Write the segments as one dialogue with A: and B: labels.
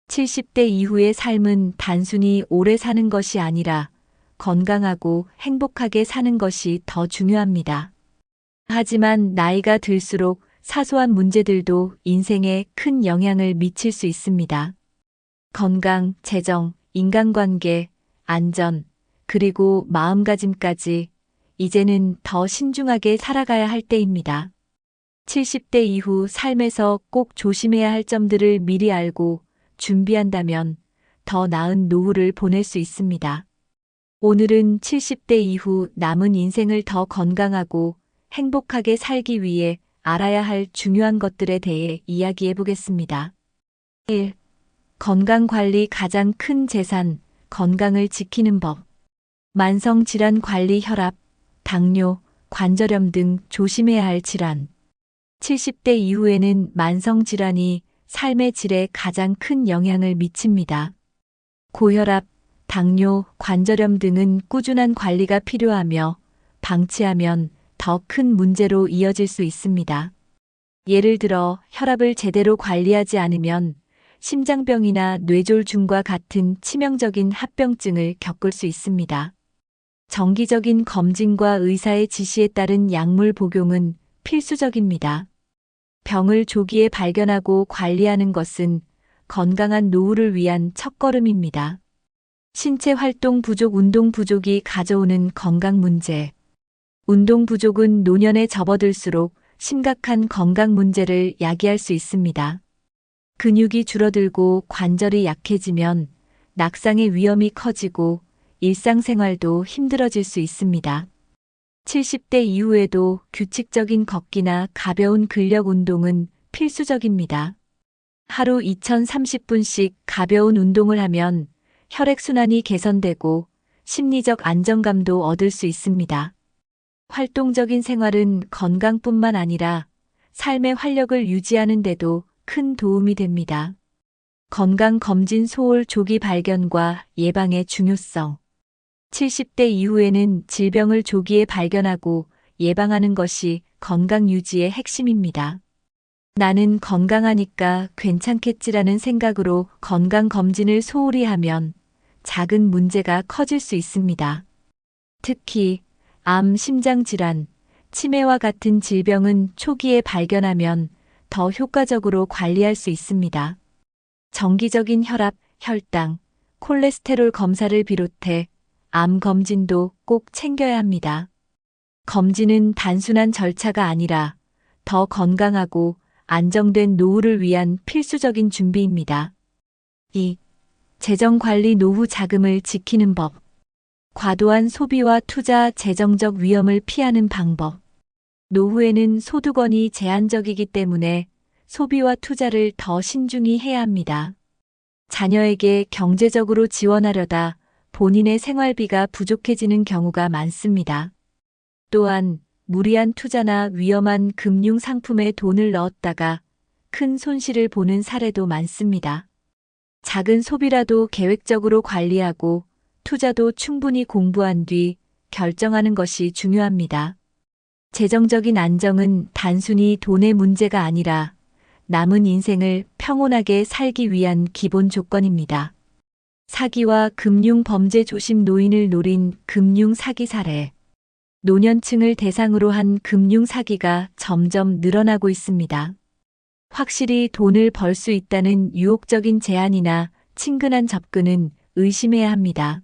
A: 70대 이후의 삶은 단순히 오래 사는 것이 아니라 건강하고 행복하게 사는 것이 더 중요합니다. 하지만 나이가 들수록 사소한 문제들도 인생에 큰 영향을 미칠 수 있습니다. 건강, 재정, 인간관계, 안전, 그리고 마음가짐까지 이제는 더 신중하게 살아가야 할 때입니다. 70대 이후 삶에서 꼭 조심해야 할 점들을 미리 알고 준비한다면 더 나은 노후를 보낼 수 있습니다. 오늘은 70대 이후 남은 인생을 더 건강하고 행복하게 살기 위해 알아야 할 중요한 것들에 대해 이야기해 보겠습니다. 1. 건강관리 가장 큰 재산, 건강을 지키는 법. 만성질환 관리 혈압, 당뇨, 관절염 등 조심해야 할 질환. 70대 이후에는 만성질환이 삶의 질에 가장 큰 영향을 미칩니다. 고혈압, 당뇨, 관절염 등은 꾸준한 관리가 필요하며 방치하면 더 큰 문제로 이어질 수 있습니다. 예를 들어 혈압을 제대로 관리하지 않으면 심장병이나 뇌졸중과 같은 치명적인 합병증을 겪을 수 있습니다. 정기적인 검진과 의사의 지시에 따른 약물 복용은 필수적입니다. 병을 조기에 발견하고 관리하는 것은 건강한 노후를 위한 첫걸음입니다. 신체 활동 부족, 운동 부족이 가져오는 건강 문제. 운동 부족은 노년에 접어들수록 심각한 건강 문제를 야기할 수 있습니다. 근육이 줄어들고 관절이 약해지면 낙상의 위험이 커지고 일상생활도 힘들어질 수 있습니다. 70대 이후에도 규칙적인 걷기나 가벼운 근력 운동은 필수적입니다. 하루 2030분씩 가벼운 운동을 하면 혈액순환이 개선되고 심리적 안정감도 얻을 수 있습니다. 활동적인 생활은 건강뿐만 아니라 삶의 활력을 유지하는 데도 큰 도움이 됩니다. 건강검진 소홀 조기 발견과 예방의 중요성. 70대 이후에는 질병을 조기에 발견하고 예방하는 것이 건강 유지의 핵심입니다. 나는 건강하니까 괜찮겠지라는 생각으로 건강검진을 소홀히 하면 작은 문제가 커질 수 있습니다. 특히 암, 심장질환, 치매와 같은 질병은 초기에 발견하면 더 효과적으로 관리할 수 있습니다. 정기적인 혈압, 혈당, 콜레스테롤 검사를 비롯해 암 검진도 꼭 챙겨야 합니다. 검진은 단순한 절차가 아니라 더 건강하고 안정된 노후를 위한 필수적인 준비입니다. 2. 재정관리 노후 자금을 지키는 법. 과도한 소비와 투자, 재정적 위험을 피하는 방법. 노후에는 소득원이 제한적이기 때문에 소비와 투자를 더 신중히 해야 합니다. 자녀에게 경제적으로 지원하려다 본인의 생활비가 부족해지는 경우가 많습니다. 또한 무리한 투자나 위험한 금융 상품에 돈을 넣었다가 큰 손실을 보는 사례도 많습니다. 작은 소비라도 계획적으로 관리하고 투자도 충분히 공부한 뒤 결정하는 것이 중요합니다. 재정적인 안정은 단순히 돈의 문제가 아니라 남은 인생을 평온하게 살기 위한 기본 조건입니다. 사기와 금융 범죄 조심. 노인을 노린 금융 사기 사례. 노년층을 대상으로 한 금융 사기가 점점 늘어나고 있습니다. 확실히 돈을 벌 수 있다는 유혹적인 제안이나 친근한 접근은 의심해야 합니다.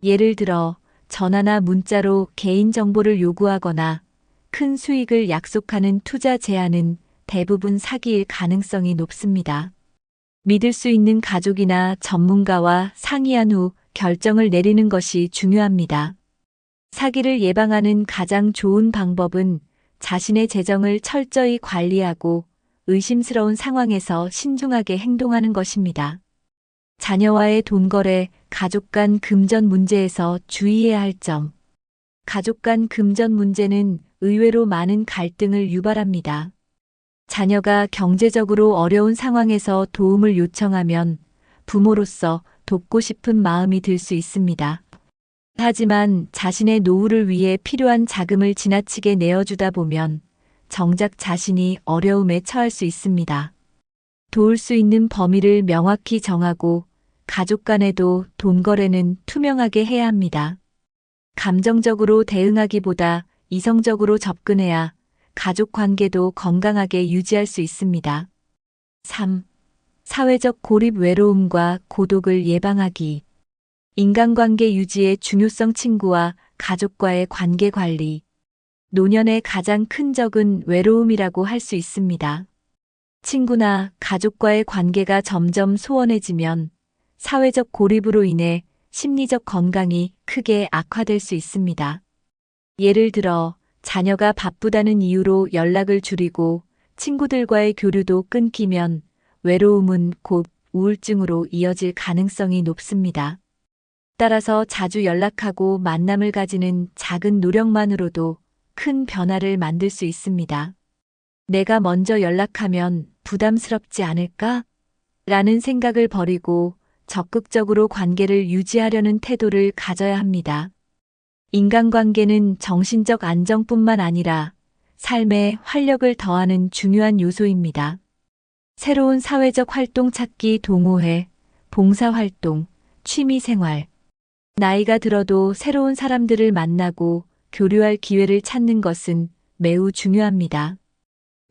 A: 예를 들어 전화나 문자로 개인정보를 요구하거나 큰 수익을 약속하는 투자 제안은 대부분 사기일 가능성이 높습니다. 믿을 수 있는 가족이나 전문가와 상의한 후 결정을 내리는 것이 중요합니다. 사기를 예방하는 가장 좋은 방법은 자신의 재정을 철저히 관리하고 의심스러운 상황에서 신중하게 행동하는 것입니다. 자녀와의 돈거래, 가족 간 금전 문제에서 주의해야 할 점. 가족 간 금전 문제는 의외로 많은 갈등을 유발합니다. 자녀가 경제적으로 어려운 상황에서 도움을 요청하면 부모로서 돕고 싶은 마음이 들 수 있습니다. 하지만 자신의 노후를 위해 필요한 자금을 지나치게 내어주다 보면 정작 자신이 어려움에 처할 수 있습니다. 도울 수 있는 범위를 명확히 정하고 가족 간에도 돈 거래는 투명하게 해야 합니다. 감정적으로 대응하기보다 이성적으로 접근해야 가족 관계도 건강하게 유지할 수 있습니다. 3. 사회적 고립 외로움과 고독을 예방하기. 인간관계 유지의 중요성. 친구와 가족과의 관계 관리. 노년의 가장 큰 적은 외로움이라고 할 수 있습니다. 친구나 가족과의 관계가 점점 소원해지면 사회적 고립으로 인해 심리적 건강이 크게 악화될 수 있습니다. 예를 들어 자녀가 바쁘다는 이유로 연락을 줄이고 친구들과의 교류도 끊기면 외로움은 곧 우울증으로 이어질 가능성이 높습니다. 따라서 자주 연락하고 만남을 가지는 작은 노력만으로도 큰 변화를 만들 수 있습니다. 내가 먼저 연락하면 부담스럽지 않을까? 라는 생각을 버리고 적극적으로 관계를 유지하려는 태도를 가져야 합니다. 인간관계는 정신적 안정뿐만 아니라 삶에 활력을 더하는 중요한 요소입니다. 새로운 사회적 활동 찾기, 동호회, 봉사활동, 취미생활. 나이가 들어도 새로운 사람들을 만나고 교류할 기회를 찾는 것은 매우 중요합니다.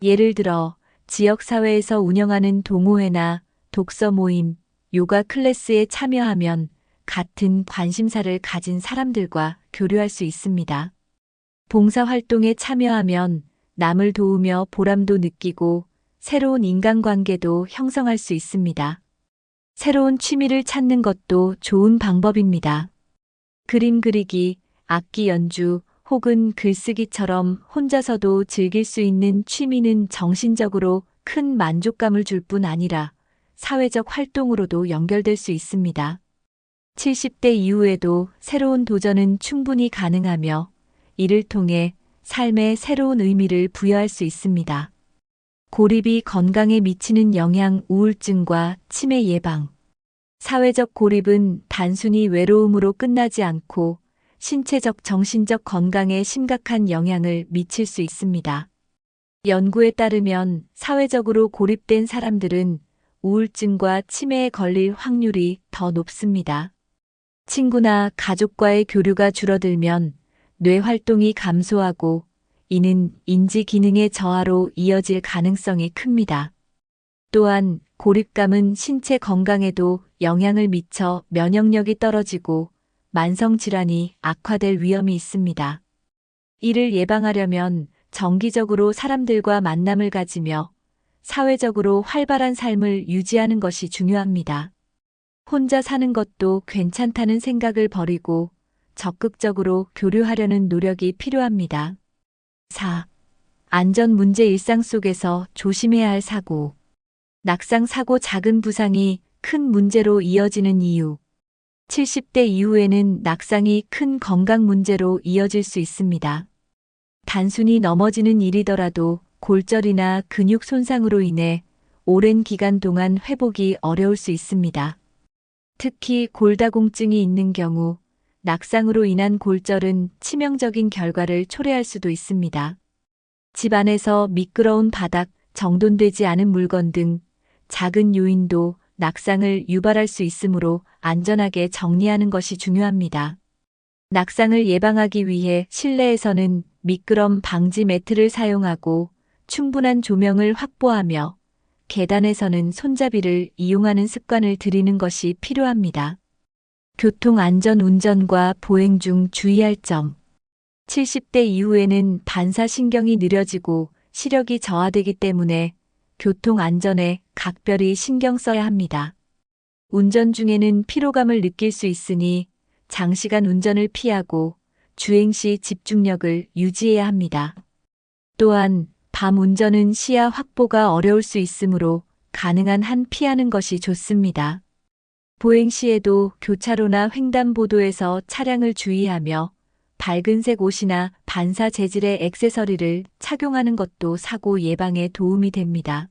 A: 예를 들어 지역사회에서 운영하는 동호회나 독서 모임, 요가 클래스에 참여하면 같은 관심사를 가진 사람들과 교류할 수 있습니다. 봉사활동에 참여하면 남을 도우며 보람도 느끼고 새로운 인간관계도 형성할 수 있습니다. 새로운 취미를 찾는 것도 좋은 방법입니다. 그림 그리기, 악기 연주 혹은 글쓰기처럼 혼자서도 즐길 수 있는 취미는 정신적으로 큰 만족감을 줄 뿐 아니라 사회적 활동으로도 연결될 수 있습니다. 70대 이후에도 새로운 도전은 충분히 가능하며 이를 통해 삶에 새로운 의미를 부여할 수 있습니다. 고립이 건강에 미치는 영향. 우울증과 치매 예방. 사회적 고립은 단순히 외로움으로 끝나지 않고 신체적, 정신적 건강에 심각한 영향을 미칠 수 있습니다. 연구에 따르면 사회적으로 고립된 사람들은 우울증과 치매에 걸릴 확률이 더 높습니다. 친구나 가족과의 교류가 줄어들면 뇌 활동이 감소하고 이는 인지 기능의 저하로 이어질 가능성이 큽니다. 또한 고립감은 신체 건강에도 영향을 미쳐 면역력이 떨어지고 만성질환이 악화될 위험이 있습니다. 이를 예방하려면 정기적으로 사람들과 만남을 가지며 사회적으로 활발한 삶을 유지하는 것이 중요합니다. 혼자 사는 것도 괜찮다는 생각을 버리고 적극적으로 교류하려는 노력이 필요합니다. 4. 안전 문제. 일상 속에서 조심해야 할 사고. 낙상 사고. 작은 부상이 큰 문제로 이어지는 이유. 70대 이후에는 낙상이 큰 건강 문제로 이어질 수 있습니다. 단순히 넘어지는 일이더라도 골절이나 근육 손상으로 인해 오랜 기간 동안 회복이 어려울 수 있습니다. 특히 골다공증이 있는 경우 낙상으로 인한 골절은 치명적인 결과를 초래할 수도 있습니다. 집 안에서 미끄러운 바닥, 정돈되지 않은 물건 등 작은 요인도 낙상을 유발할 수 있으므로 안전하게 정리하는 것이 중요합니다. 낙상을 예방하기 위해 실내에서는 미끄럼 방지 매트를 사용하고 충분한 조명을 확보하며 계단에서는 손잡이를 이용하는 습관을 들이는 것이 필요합니다. 교통안전. 운전과 보행 중 주의할 점. 70대 이후에는 반사신경이 느려지고 시력이 저하되기 때문에 교통안전에 각별히 신경 써야 합니다. 운전 중에는 피로감을 느낄 수 있으니 장시간 운전을 피하고 주행 시 집중력을 유지해야 합니다. 또한 밤 운전은 시야 확보가 어려울 수 있으므로 가능한 한 피하는 것이 좋습니다. 보행 시에도 교차로나 횡단보도에서 차량을 주의하며 밝은색 옷이나 반사 재질의 액세서리를 착용하는 것도 사고 예방에 도움이 됩니다.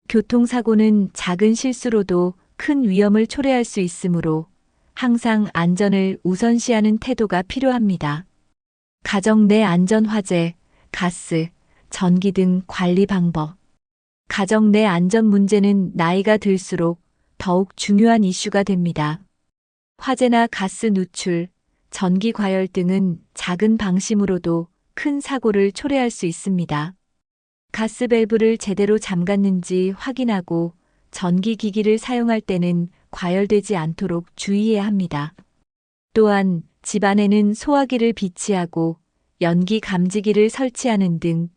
A: 교통사고는 작은 실수로도 큰 위험을 초래할 수 있으므로 항상 안전을 우선시하는 태도가 필요합니다. 가정 내 안전 화재, 가스, 전기 등 관리 방법. 가정 내 안전 문제는 나이가 들수록 더욱 중요한 이슈가 됩니다. 화재나 가스 누출, 전기 과열 등은 작은 방심으로도 큰 사고를 초래할 수 있습니다. 가스 밸브를 제대로 잠갔는지 확인하고 전기 기기를 사용할 때는 과열되지 않도록 주의해야 합니다. 또한 집안에는 소화기를 비치하고 연기 감지기를 설치하는 등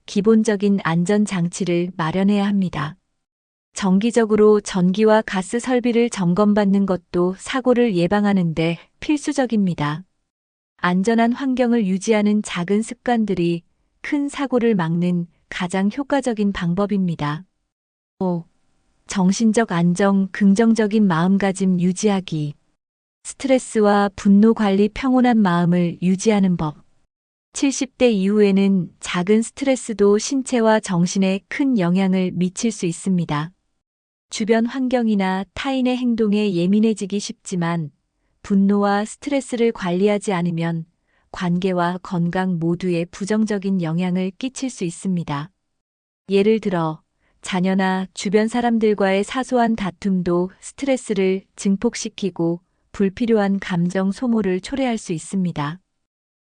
A: 기본적인 안전 장치를 마련해야 합니다. 정기적으로 전기와 가스 설비를 점검받는 것도 사고를 예방하는 데 필수적입니다. 안전한 환경을 유지하는 작은 습관들이 큰 사고를 막는 가장 효과적인 방법입니다. 5. 정신적 안정, 긍정적인 마음가짐 유지하기. 스트레스와 분노 관리, 평온한 마음을 유지하는 법. 70대 이후에는 작은 스트레스도 신체와 정신에 큰 영향을 미칠 수 있습니다. 주변 환경이나 타인의 행동에 예민해지기 쉽지만 분노와 스트레스를 관리하지 않으면 관계와 건강 모두에 부정적인 영향을 끼칠 수 있습니다. 예를 들어 자녀나 주변 사람들과의 사소한 다툼도 스트레스를 증폭시키고 불필요한 감정 소모를 초래할 수 있습니다.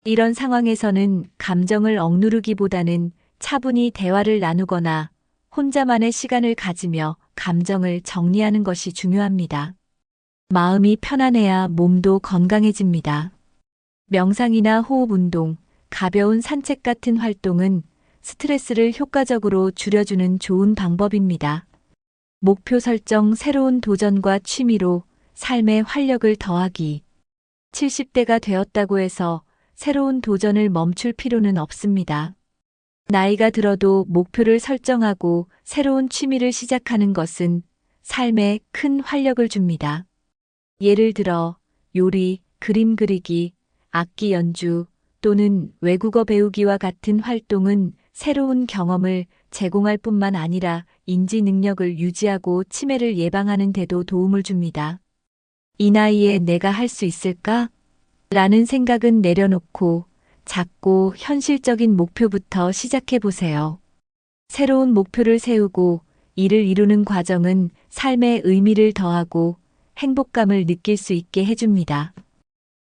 A: 이런 상황에서는 감정을 억누르기보다는 차분히 대화를 나누거나 혼자만의 시간을 가지며 감정을 정리하는 것이 중요합니다. 마음이 편안해야 몸도 건강해집니다. 명상이나 호흡 운동, 가벼운 산책 같은 활동은 스트레스를 효과적으로 줄여주는 좋은 방법입니다. 목표 설정, 새로운 도전과 취미로 삶에 활력을 더하기. 70대가 되었다고 해서 새로운 도전을 멈출 필요는 없습니다. 나이가 들어도 목표를 설정하고 새로운 취미를 시작하는 것은 삶에 큰 활력을 줍니다. 예를 들어 요리, 그림 그리기, 악기 연주 또는 외국어 배우기와 같은 활동은 새로운 경험을 제공할 뿐만 아니라 인지 능력을 유지하고 치매를 예방하는 데도 도움을 줍니다. 이 나이에 내가 할 수 있을까? 라는 생각은 내려놓고 작고 현실적인 목표부터 시작해 보세요. 새로운 목표를 세우고 이를 이루는 과정은 삶에 의미를 더하고 행복감을 느낄 수 있게 해줍니다.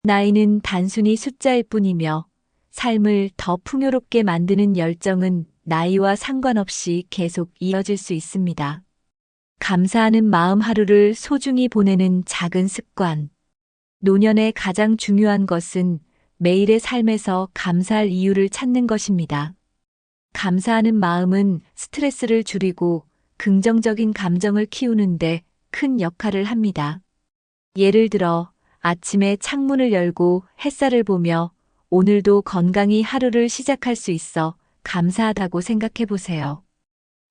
A: 나이는 단순히 숫자일 뿐이며 삶을 더 풍요롭게 만드는 열정은 나이와 상관없이 계속 이어질 수 있습니다. 감사하는 마음, 하루를 소중히 보내는 작은 습관. 노년의 가장 중요한 것은 매일의 삶에서 감사할 이유를 찾는 것입니다. 감사하는 마음은 스트레스를 줄이고 긍정적인 감정을 키우는데 큰 역할을 합니다. 예를 들어 아침에 창문을 열고 햇살을 보며 오늘도 건강히 하루를 시작할 수 있어 감사하다고 생각해 보세요.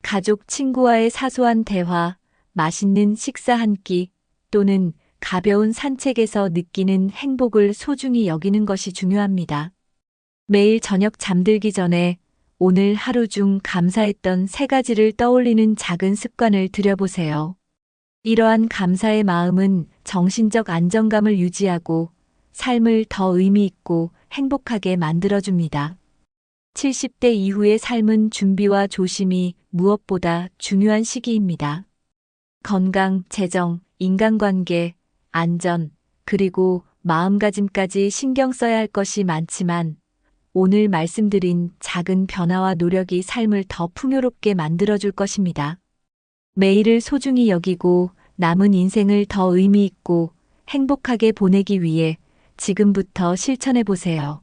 A: 가족, 친구와의 사소한 대화, 맛있는 식사 한 끼 또는 가벼운 산책에서 느끼는 행복을 소중히 여기는 것이 중요합니다. 매일 저녁 잠들기 전에 오늘 하루 중 감사했던 3가지를 떠올리는 작은 습관을 들여보세요. 이러한 감사의 마음은 정신적 안정감을 유지하고 삶을 더 의미 있고 행복하게 만들어줍니다. 70대 이후의 삶은 준비와 조심이 무엇보다 중요한 시기입니다. 건강, 재정, 인간관계, 안전, 그리고 마음가짐까지 신경 써야 할 것이 많지만 오늘 말씀드린 작은 변화와 노력이 삶을 더 풍요롭게 만들어줄 것입니다. 매일을 소중히 여기고 남은 인생을 더 의미 있고 행복하게 보내기 위해 지금부터 실천해 보세요.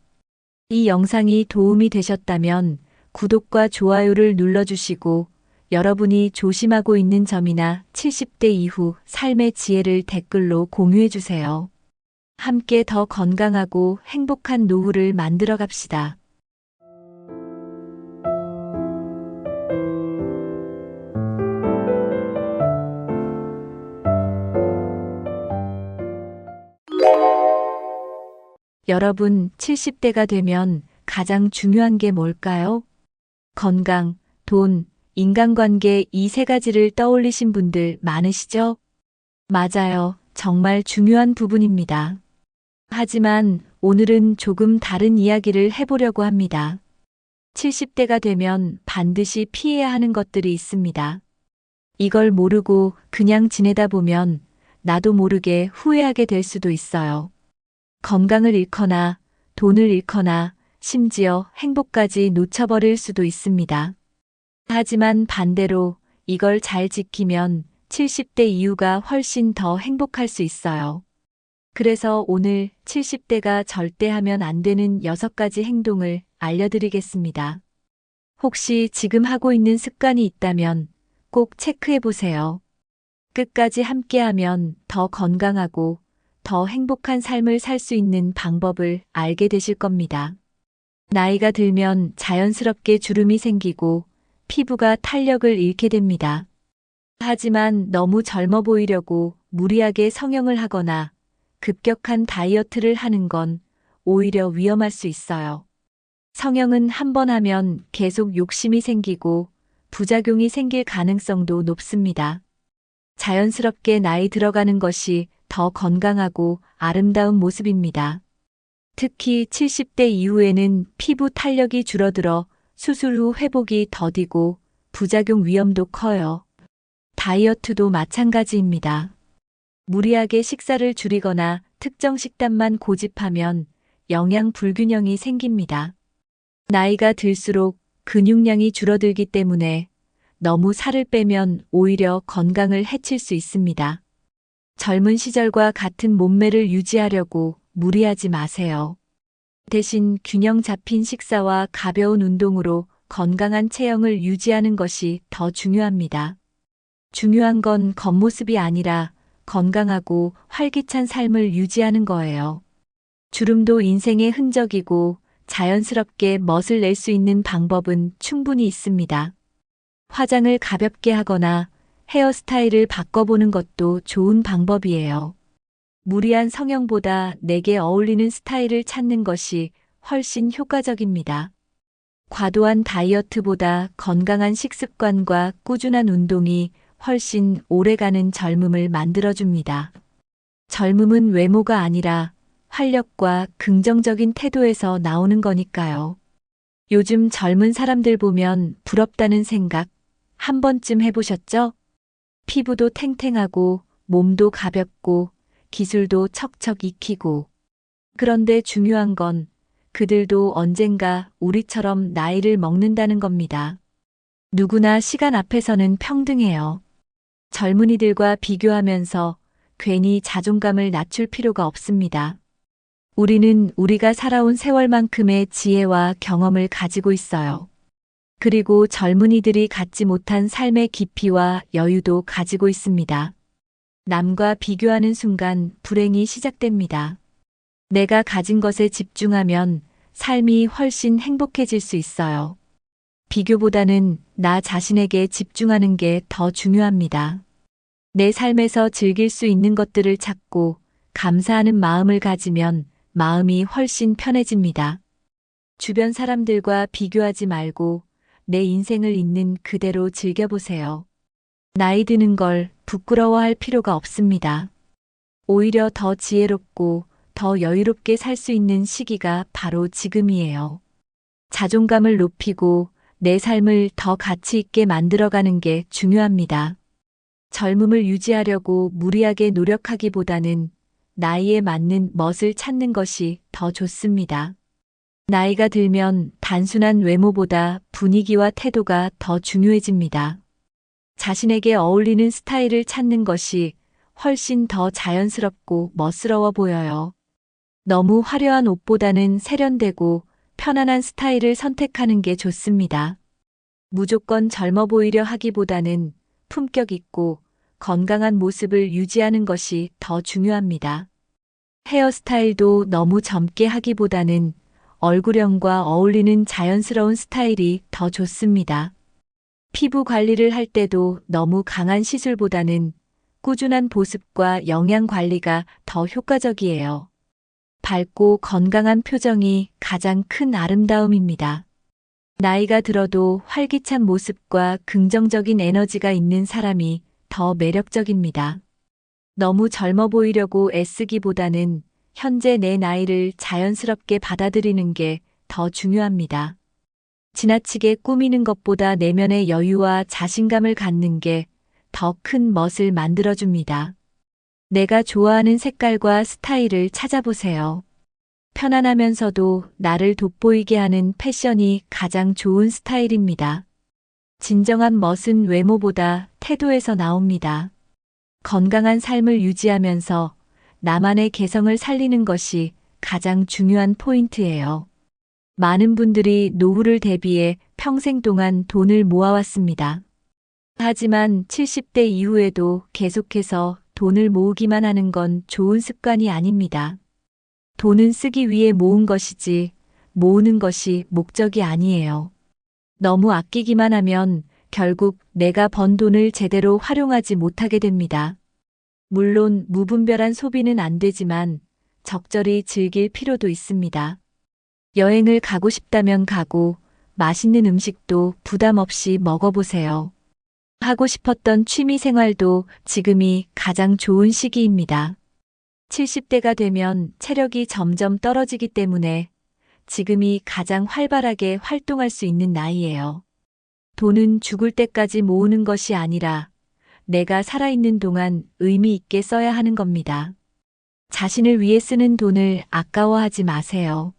A: 이 영상이 도움이 되셨다면 구독과 좋아요를 눌러주시고 여러분이 조심하고 있는 점이나 70대 이후 삶의 지혜를 댓글로 공유해 주세요. 함께 더 건강하고 행복한 노후를 만들어 갑시다. 여러분, 70대가 되면 가장 중요한 게 뭘까요? 건강, 돈, 인간관계, 이 3가지를 떠올리신 분들 많으시죠? 맞아요. 정말 중요한 부분입니다. 하지만 오늘은 조금 다른 이야기를 해보려고 합니다. 70대가 되면 반드시 피해야 하는 것들이 있습니다. 이걸 모르고 그냥 지내다 보면 나도 모르게 후회하게 될 수도 있어요. 건강을 잃거나 돈을 잃거나 심지어 행복까지 놓쳐버릴 수도 있습니다. 하지만 반대로 이걸 잘 지키면 70대 이후가 훨씬 더 행복할 수 있어요. 그래서 오늘 70대가 절대 하면 안 되는 6가지 행동을 알려드리겠습니다. 혹시 지금 하고 있는 습관이 있다면 꼭 체크해 보세요. 끝까지 함께하면 더 건강하고 더 행복한 삶을 살 수 있는 방법을 알게 되실 겁니다. 나이가 들면 자연스럽게 주름이 생기고 피부가 탄력을 잃게 됩니다. 하지만 너무 젊어 보이려고 무리하게 성형을 하거나 급격한 다이어트를 하는 건 오히려 위험할 수 있어요. 성형은 한 번 하면 계속 욕심이 생기고 부작용이 생길 가능성도 높습니다. 자연스럽게 나이 들어가는 것이 더 건강하고 아름다운 모습입니다. 특히 70대 이후에는 피부 탄력이 줄어들어 수술 후 회복이 더디고 부작용 위험도 커요. 다이어트도 마찬가지입니다. 무리하게 식사를 줄이거나 특정 식단만 고집하면 영양 불균형이 생깁니다. 나이가 들수록 근육량이 줄어들기 때문에 너무 살을 빼면 오히려 건강을 해칠 수 있습니다. 젊은 시절과 같은 몸매를 유지하려고 무리하지 마세요. 대신 균형 잡힌 식사와 가벼운 운동으로 건강한 체형을 유지하는 것이 더 중요합니다. 중요한 건 겉모습이 아니라 건강하고 활기찬 삶을 유지하는 거예요. 주름도 인생의 흔적이고 자연스럽게 멋을 낼 수 있는 방법은 충분히 있습니다. 화장을 가볍게 하거나 헤어스타일을 바꿔보는 것도 좋은 방법이에요. 무리한 성형보다 내게 어울리는 스타일을 찾는 것이 훨씬 효과적입니다. 과도한 다이어트보다 건강한 식습관과 꾸준한 운동이 훨씬 오래가는 젊음을 만들어줍니다. 젊음은 외모가 아니라 활력과 긍정적인 태도에서 나오는 거니까요. 요즘 젊은 사람들 보면 부럽다는 생각 한 번쯤 해보셨죠? 피부도 탱탱하고 몸도 가볍고 기술도 척척 익히고. 그런데 중요한 건 그들도 언젠가 우리처럼 나이를 먹는다는 겁니다. 누구나 시간 앞에서는 평등해요. 젊은이들과 비교하면서 괜히 자존감을 낮출 필요가 없습니다. 우리는 우리가 살아온 세월만큼의 지혜와 경험을 가지고 있어요. 그리고 젊은이들이 갖지 못한 삶의 깊이와 여유도 가지고 있습니다. 남과 비교하는 순간 불행이 시작됩니다. 내가 가진 것에 집중하면 삶이 훨씬 행복해질 수 있어요. 비교보다는 나 자신에게 집중하는 게 더 중요합니다. 내 삶에서 즐길 수 있는 것들을 찾고 감사하는 마음을 가지면 마음이 훨씬 편해집니다. 주변 사람들과 비교하지 말고 내 인생을 있는 그대로 즐겨보세요. 나이 드는 걸 부끄러워할 필요가 없습니다. 오히려 더 지혜롭고 더 여유롭게 살 수 있는 시기가 바로 지금이에요. 자존감을 높이고 내 삶을 더 가치 있게 만들어가는 게 중요합니다. 젊음을 유지하려고 무리하게 노력하기보다는 나이에 맞는 멋을 찾는 것이 더 좋습니다. 나이가 들면 단순한 외모보다 분위기와 태도가 더 중요해집니다. 자신에게 어울리는 스타일을 찾는 것이 훨씬 더 자연스럽고 멋스러워 보여요. 너무 화려한 옷보다는 세련되고 편안한 스타일을 선택하는 게 좋습니다. 무조건 젊어 보이려 하기보다는 품격 있고 건강한 모습을 유지하는 것이 더 중요합니다. 헤어스타일도 너무 젊게 하기보다는 얼굴형과 어울리는 자연스러운 스타일이 더 좋습니다. 피부 관리를 할 때도 너무 강한 시술보다는 꾸준한 보습과 영양 관리가 더 효과적이에요. 밝고 건강한 표정이 가장 큰 아름다움입니다. 나이가 들어도 활기찬 모습과 긍정적인 에너지가 있는 사람이 더 매력적입니다. 너무 젊어 보이려고 애쓰기보다는 현재 내 나이를 자연스럽게 받아들이는 게 더 중요합니다. 지나치게 꾸미는 것보다 내면의 여유와 자신감을 갖는 게 더 큰 멋을 만들어줍니다. 내가 좋아하는 색깔과 스타일을 찾아보세요. 편안하면서도 나를 돋보이게 하는 패션이 가장 좋은 스타일입니다. 진정한 멋은 외모보다 태도에서 나옵니다. 건강한 삶을 유지하면서 나만의 개성을 살리는 것이 가장 중요한 포인트예요. 많은 분들이 노후를 대비해 평생 동안 돈을 모아왔습니다. 하지만 70대 이후에도 계속해서 돈을 모으기만 하는 건 좋은 습관이 아닙니다. 돈은 쓰기 위해 모은 것이지 모으는 것이 목적이 아니에요. 너무 아끼기만 하면 결국 내가 번 돈을 제대로 활용하지 못하게 됩니다. 물론 무분별한 소비는 안 되지만 적절히 즐길 필요도 있습니다. 여행을 가고 싶다면 가고 맛있는 음식도 부담 없이 먹어보세요. 하고 싶었던 취미 생활도 지금이 가장 좋은 시기입니다. 70대가 되면 체력이 점점 떨어지기 때문에 지금이 가장 활발하게 활동할 수 있는 나이예요. 돈은 죽을 때까지 모으는 것이 아니라 내가 살아있는 동안 의미 있게 써야 하는 겁니다. 자신을 위해 쓰는 돈을 아까워하지 마세요.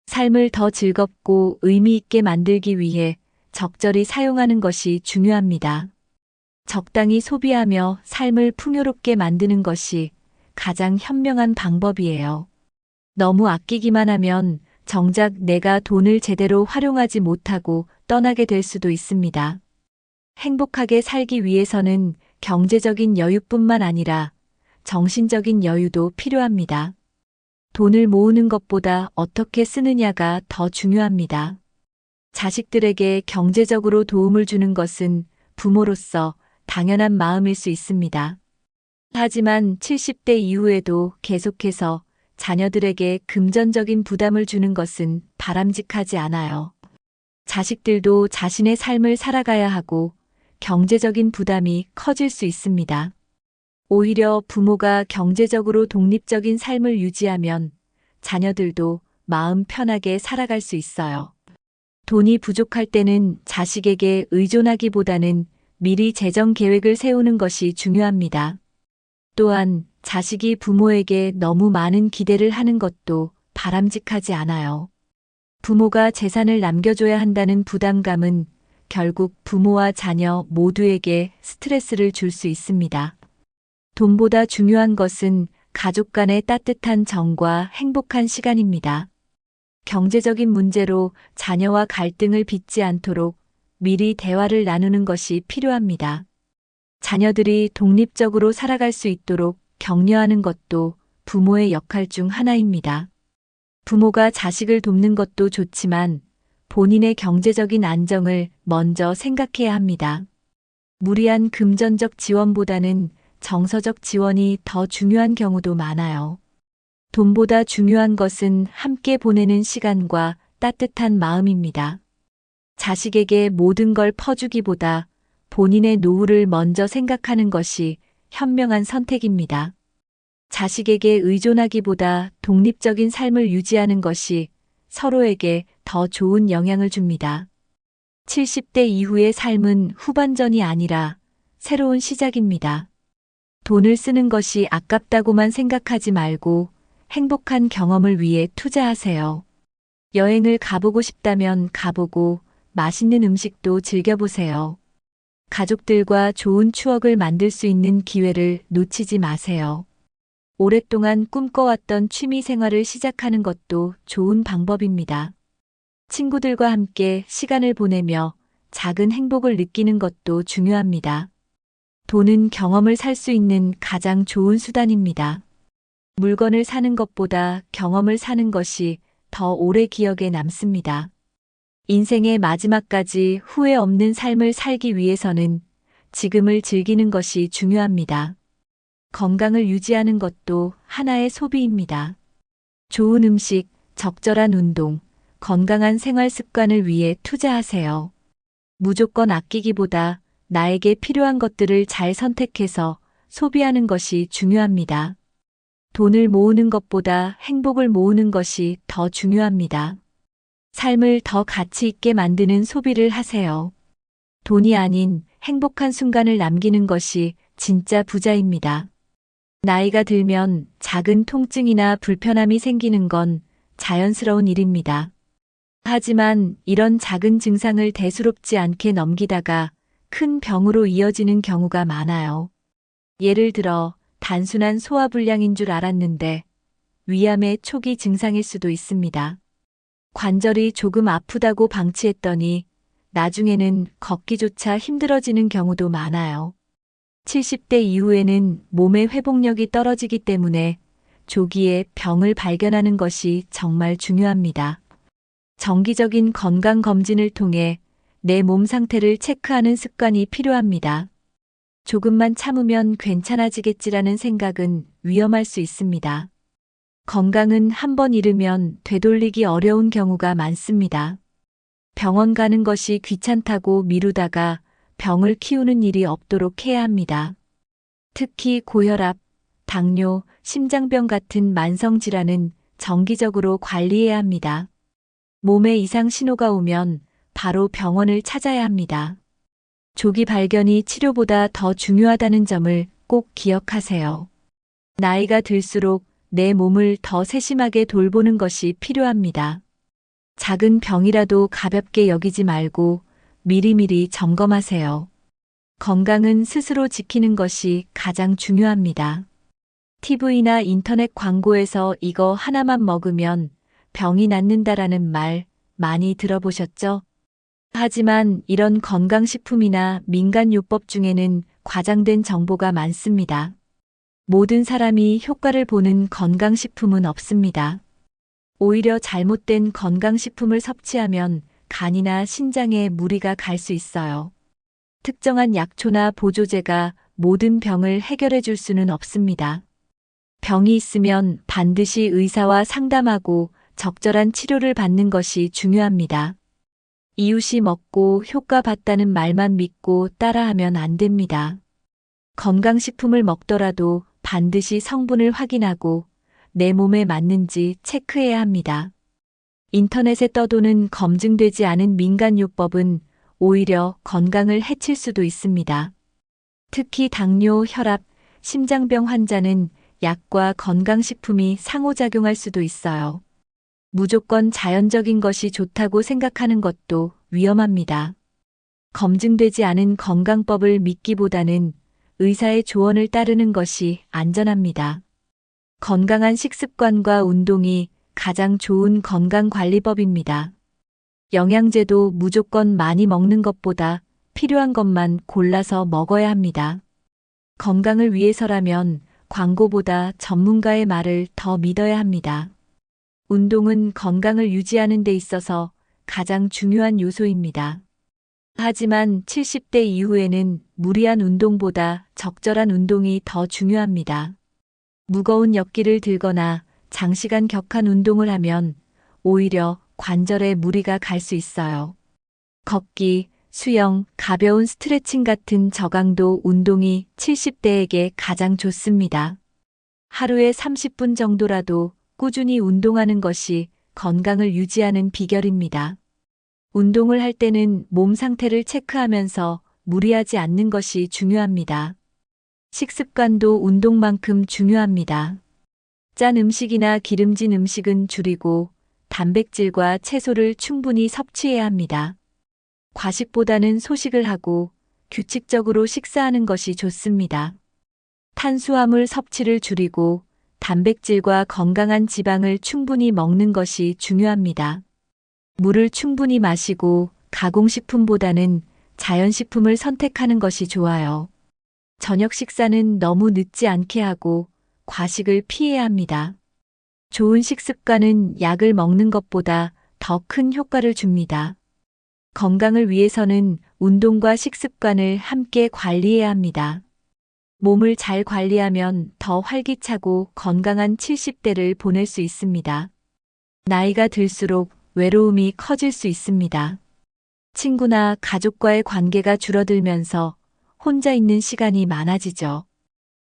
A: 삶을 더 즐겁고 의미 있게 만들기 위해 적절히 사용하는 것이 중요합니다. 적당히 소비하며 삶을 풍요롭게 만드는 것이 가장 현명한 방법이에요. 너무 아끼기만 하면 정작 내가 돈을 제대로 활용하지 못하고 떠나게 될 수도 있습니다. 행복하게 살기 위해서는 경제적인 여유뿐만 아니라 정신적인 여유도 필요합니다. 돈을 모으는 것보다 어떻게 쓰느냐가 더 중요합니다. 자식들에게 경제적으로 도움을 주는 것은 부모로서 당연한 마음일 수 있습니다. 하지만 70대 이후에도 계속해서 자녀들에게 금전적인 부담을 주는 것은 바람직하지 않아요. 자식들도 자신의 삶을 살아가야 하고 경제적인 부담이 커질 수 있습니다. 오히려 부모가 경제적으로 독립적인 삶을 유지하면 자녀들도 마음 편하게 살아갈 수 있어요. 돈이 부족할 때는 자식에게 의존하기보다는 미리 재정 계획을 세우는 것이 중요합니다. 또한 자식이 부모에게 너무 많은 기대를 하는 것도 바람직하지 않아요. 부모가 재산을 남겨줘야 한다는 부담감은 결국 부모와 자녀 모두에게 스트레스를 줄 수 있습니다. 돈보다 중요한 것은 가족 간의 따뜻한 정과 행복한 시간입니다. 경제적인 문제로 자녀와 갈등을 빚지 않도록 미리 대화를 나누는 것이 필요합니다. 자녀들이 독립적으로 살아갈 수 있도록 격려하는 것도 부모의 역할 중 하나입니다. 부모가 자식을 돕는 것도 좋지만 본인의 경제적인 안정을 먼저 생각해야 합니다. 무리한 금전적 지원보다는 정서적 지원이 더 중요한 경우도 많아요. 돈보다 중요한 것은 함께 보내는 시간과 따뜻한 마음입니다. 자식에게 모든 걸 퍼주기보다 본인의 노후를 먼저 생각하는 것이 현명한 선택입니다. 자식에게 의존하기보다 독립적인 삶을 유지하는 것이 서로에게 더 좋은 영향을 줍니다. 70대 이후의 삶은 후반전이 아니라 새로운 시작입니다. 돈을 쓰는 것이 아깝다고만 생각하지 말고 행복한 경험을 위해 투자하세요. 여행을 가보고 싶다면 가보고 맛있는 음식도 즐겨보세요. 가족들과 좋은 추억을 만들 수 있는 기회를 놓치지 마세요. 오랫동안 꿈꿔왔던 취미 생활을 시작하는 것도 좋은 방법입니다. 친구들과 함께 시간을 보내며 작은 행복을 느끼는 것도 중요합니다. 돈은 경험을 살 수 있는 가장 좋은 수단입니다. 물건을 사는 것보다 경험을 사는 것이 더 오래 기억에 남습니다. 인생의 마지막까지 후회 없는 삶을 살기 위해서는 지금을 즐기는 것이 중요합니다. 건강을 유지하는 것도 하나의 소비입니다. 좋은 음식, 적절한 운동, 건강한 생활 습관을 위해 투자하세요. 무조건 아끼기보다 나에게 필요한 것들을 잘 선택해서 소비하는 것이 중요합니다. 돈을 모으는 것보다 행복을 모으는 것이 더 중요합니다. 삶을 더 가치 있게 만드는 소비를 하세요. 돈이 아닌 행복한 순간을 남기는 것이 진짜 부자입니다. 나이가 들면 작은 통증이나 불편함이 생기는 건 자연스러운 일입니다. 하지만 이런 작은 증상을 대수롭지 않게 넘기다가 큰 병으로 이어지는 경우가 많아요. 예를 들어 단순한 소화불량인 줄 알았는데 위암의 초기 증상일 수도 있습니다. 관절이 조금 아프다고 방치했더니 나중에는 걷기조차 힘들어지는 경우도 많아요. 70대 이후에는 몸의 회복력이 떨어지기 때문에 조기에 병을 발견하는 것이 정말 중요합니다. 정기적인 건강검진을 통해 내 몸 상태를 체크하는 습관이 필요합니다. 조금만 참으면 괜찮아지겠지라는 생각은 위험할 수 있습니다. 건강은 한번 잃으면 되돌리기 어려운 경우가 많습니다. 병원 가는 것이 귀찮다고 미루다가 병을 키우는 일이 없도록 해야 합니다. 특히 고혈압, 당뇨, 심장병 같은 만성질환은 정기적으로 관리해야 합니다. 몸에 이상 신호가 오면 바로 병원을 찾아야 합니다. 조기 발견이 치료보다 더 중요하다는 점을 꼭 기억하세요. 나이가 들수록 내 몸을 더 세심하게 돌보는 것이 필요합니다. 작은 병이라도 가볍게 여기지 말고 미리미리 점검하세요. 건강은 스스로 지키는 것이 가장 중요합니다. TV나 인터넷 광고에서 이거 하나만 먹으면 병이 낫는다라는 말 많이 들어보셨죠? 하지만 이런 건강식품이나 민간요법 중에는 과장된 정보가 많습니다. 모든 사람이 효과를 보는 건강식품은 없습니다. 오히려 잘못된 건강식품을 섭취하면 간이나 신장에 무리가 갈 수 있어요. 특정한 약초나 보조제가 모든 병을 해결해 줄 수는 없습니다. 병이 있으면 반드시 의사와 상담하고 적절한 치료를 받는 것이 중요합니다. 이웃이 먹고 효과 봤다는 말만 믿고 따라하면 안 됩니다. 건강식품을 먹더라도 반드시 성분을 확인하고 내 몸에 맞는지 체크해야 합니다. 인터넷에 떠도는 검증되지 않은 민간요법은 오히려 건강을 해칠 수도 있습니다. 특히 당뇨, 혈압, 심장병 환자는 약과 건강식품이 상호작용할 수도 있어요. 무조건 자연적인 것이 좋다고 생각하는 것도 위험합니다. 검증되지 않은 건강법을 믿기보다는 의사의 조언을 따르는 것이 안전합니다. 건강한 식습관과 운동이 가장 좋은 건강관리법입니다. 영양제도 무조건 많이 먹는 것보다 필요한 것만 골라서 먹어야 합니다. 건강을 위해서라면 광고보다 전문가의 말을 더 믿어야 합니다. 운동은 건강을 유지하는 데 있어서 가장 중요한 요소입니다. 하지만 70대 이후에는 무리한 운동보다 적절한 운동이 더 중요합니다. 무거운 역기를 들거나 장시간 격한 운동을 하면 오히려 관절에 무리가 갈 수 있어요. 걷기, 수영, 가벼운 스트레칭 같은 저강도 운동이 70대에게 가장 좋습니다. 하루에 30분 정도라도 꾸준히 운동하는 것이 건강을 유지하는 비결입니다. 운동을 할 때는 몸 상태를 체크하면서 무리하지 않는 것이 중요합니다. 식습관도 운동만큼 중요합니다. 짠 음식이나 기름진 음식은 줄이고 단백질과 채소를 충분히 섭취해야 합니다. 과식보다는 소식을 하고 규칙적으로 식사하는 것이 좋습니다. 탄수화물 섭취를 줄이고 단백질과 건강한 지방을 충분히 먹는 것이 중요합니다. 물을 충분히 마시고 가공식품보다는 자연식품을 선택하는 것이 좋아요. 저녁 식사는 너무 늦지 않게 하고 과식을 피해야 합니다. 좋은 식습관은 약을 먹는 것보다 더 큰 효과를 줍니다. 건강을 위해서는 운동과 식습관을 함께 관리해야 합니다. 몸을 잘 관리하면 더 활기차고 건강한 70대를 보낼 수 있습니다. 나이가 들수록 외로움이 커질 수 있습니다. 친구나 가족과의 관계가 줄어들면서 혼자 있는 시간이 많아지죠.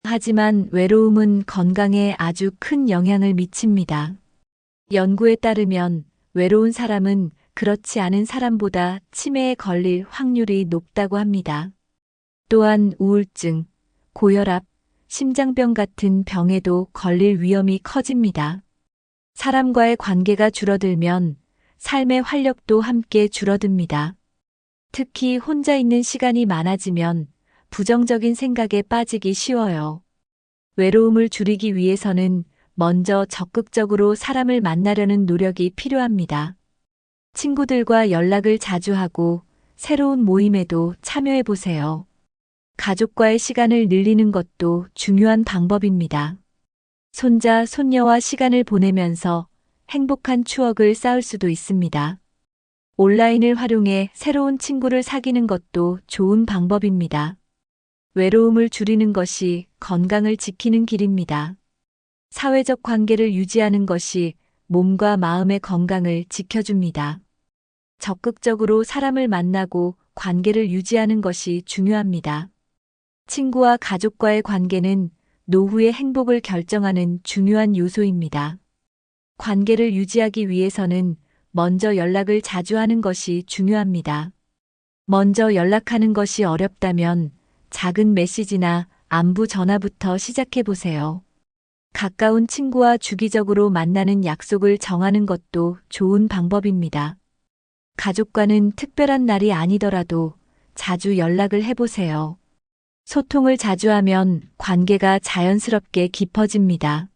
A: 하지만 외로움은 건강에 아주 큰 영향을 미칩니다. 연구에 따르면 외로운 사람은 그렇지 않은 사람보다 치매에 걸릴 확률이 높다고 합니다. 또한 우울증, 고혈압, 심장병 같은 병에도 걸릴 위험이 커집니다. 사람과의 관계가 줄어들면 삶의 활력도 함께 줄어듭니다. 특히 혼자 있는 시간이 많아지면 부정적인 생각에 빠지기 쉬워요. 외로움을 줄이기 위해서는 먼저 적극적으로 사람을 만나려는 노력이 필요합니다. 친구들과 연락을 자주 하고 새로운 모임에도 참여해 보세요. 가족과의 시간을 늘리는 것도 중요한 방법입니다. 손자, 손녀와 시간을 보내면서 행복한 추억을 쌓을 수도 있습니다. 온라인을 활용해 새로운 친구를 사귀는 것도 좋은 방법입니다. 외로움을 줄이는 것이 건강을 지키는 길입니다. 사회적 관계를 유지하는 것이 몸과 마음의 건강을 지켜줍니다. 적극적으로 사람을 만나고 관계를 유지하는 것이 중요합니다. 친구와 가족과의 관계는 노후의 행복을 결정하는 중요한 요소입니다. 관계를 유지하기 위해서는 먼저 연락을 자주 하는 것이 중요합니다. 먼저 연락하는 것이 어렵다면 작은 메시지나 안부 전화부터 시작해 보세요. 가까운 친구와 주기적으로 만나는 약속을 정하는 것도 좋은 방법입니다. 가족과는 특별한 날이 아니더라도 자주 연락을 해보세요. 소통을 자주 하면 관계가 자연스럽게 깊어집니다.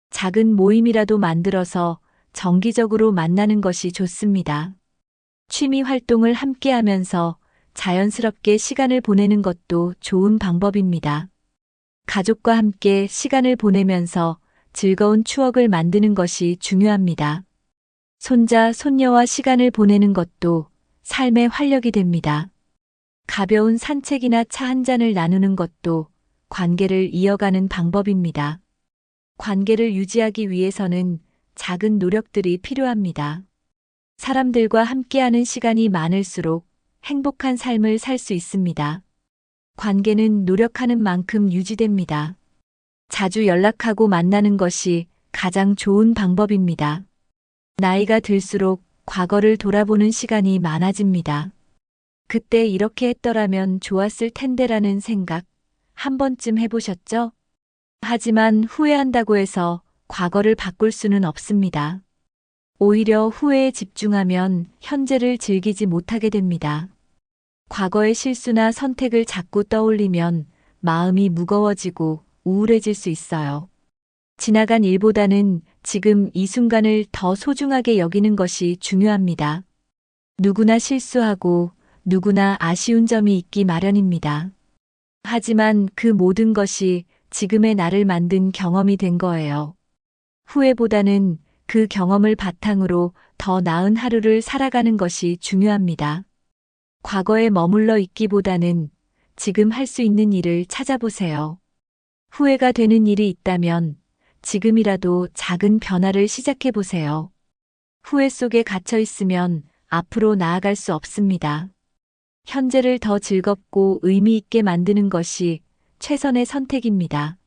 A: 작은 모임이라도 만들어서 정기적으로 만나는 것이 좋습니다. 취미 활동을 함께 하면서 자연스럽게 시간을 보내는 것도 좋은 방법입니다. 가족과 함께 시간을 보내면서 즐거운 추억을 만드는 것이 중요합니다. 손자, 손녀와 시간을 보내는 것도 삶의 활력이 됩니다. 가벼운 산책이나 차 한 잔을 나누는 것도 관계를 이어가는 방법입니다. 관계를 유지하기 위해서는 작은 노력들이 필요합니다. 사람들과 함께하는 시간이 많을수록 행복한 삶을 살 수 있습니다. 관계는 노력하는 만큼 유지됩니다. 자주 연락하고 만나는 것이 가장 좋은 방법입니다. 나이가 들수록 과거를 돌아보는 시간이 많아집니다. 그때 이렇게 했더라면 좋았을 텐데라는 생각 한 번쯤 해보셨죠? 하지만 후회한다고 해서 과거를 바꿀 수는 없습니다. 오히려 후회에 집중하면 현재를 즐기지 못하게 됩니다. 과거의 실수나 선택을 자꾸 떠올리면 마음이 무거워지고 우울해질 수 있어요. 지나간 일보다는 지금 이 순간을 더 소중하게 여기는 것이 중요합니다. 누구나 실수하고 누구나 아쉬운 점이 있기 마련입니다. 하지만 그 모든 것이 지금의 나를 만든 경험이 된 거예요. 후회보다는 그 경험을 바탕으로 더 나은 하루를 살아가는 것이 중요합니다. 과거에 머물러 있기보다는 지금 할 수 있는 일을 찾아보세요. 후회가 되는 일이 있다면 지금이라도 작은 변화를 시작해 보세요. 후회 속에 갇혀 있으면 앞으로 나아갈 수 없습니다. 현재를 더 즐겁고 의미 있게 만드는 것이 최선의 선택입니다.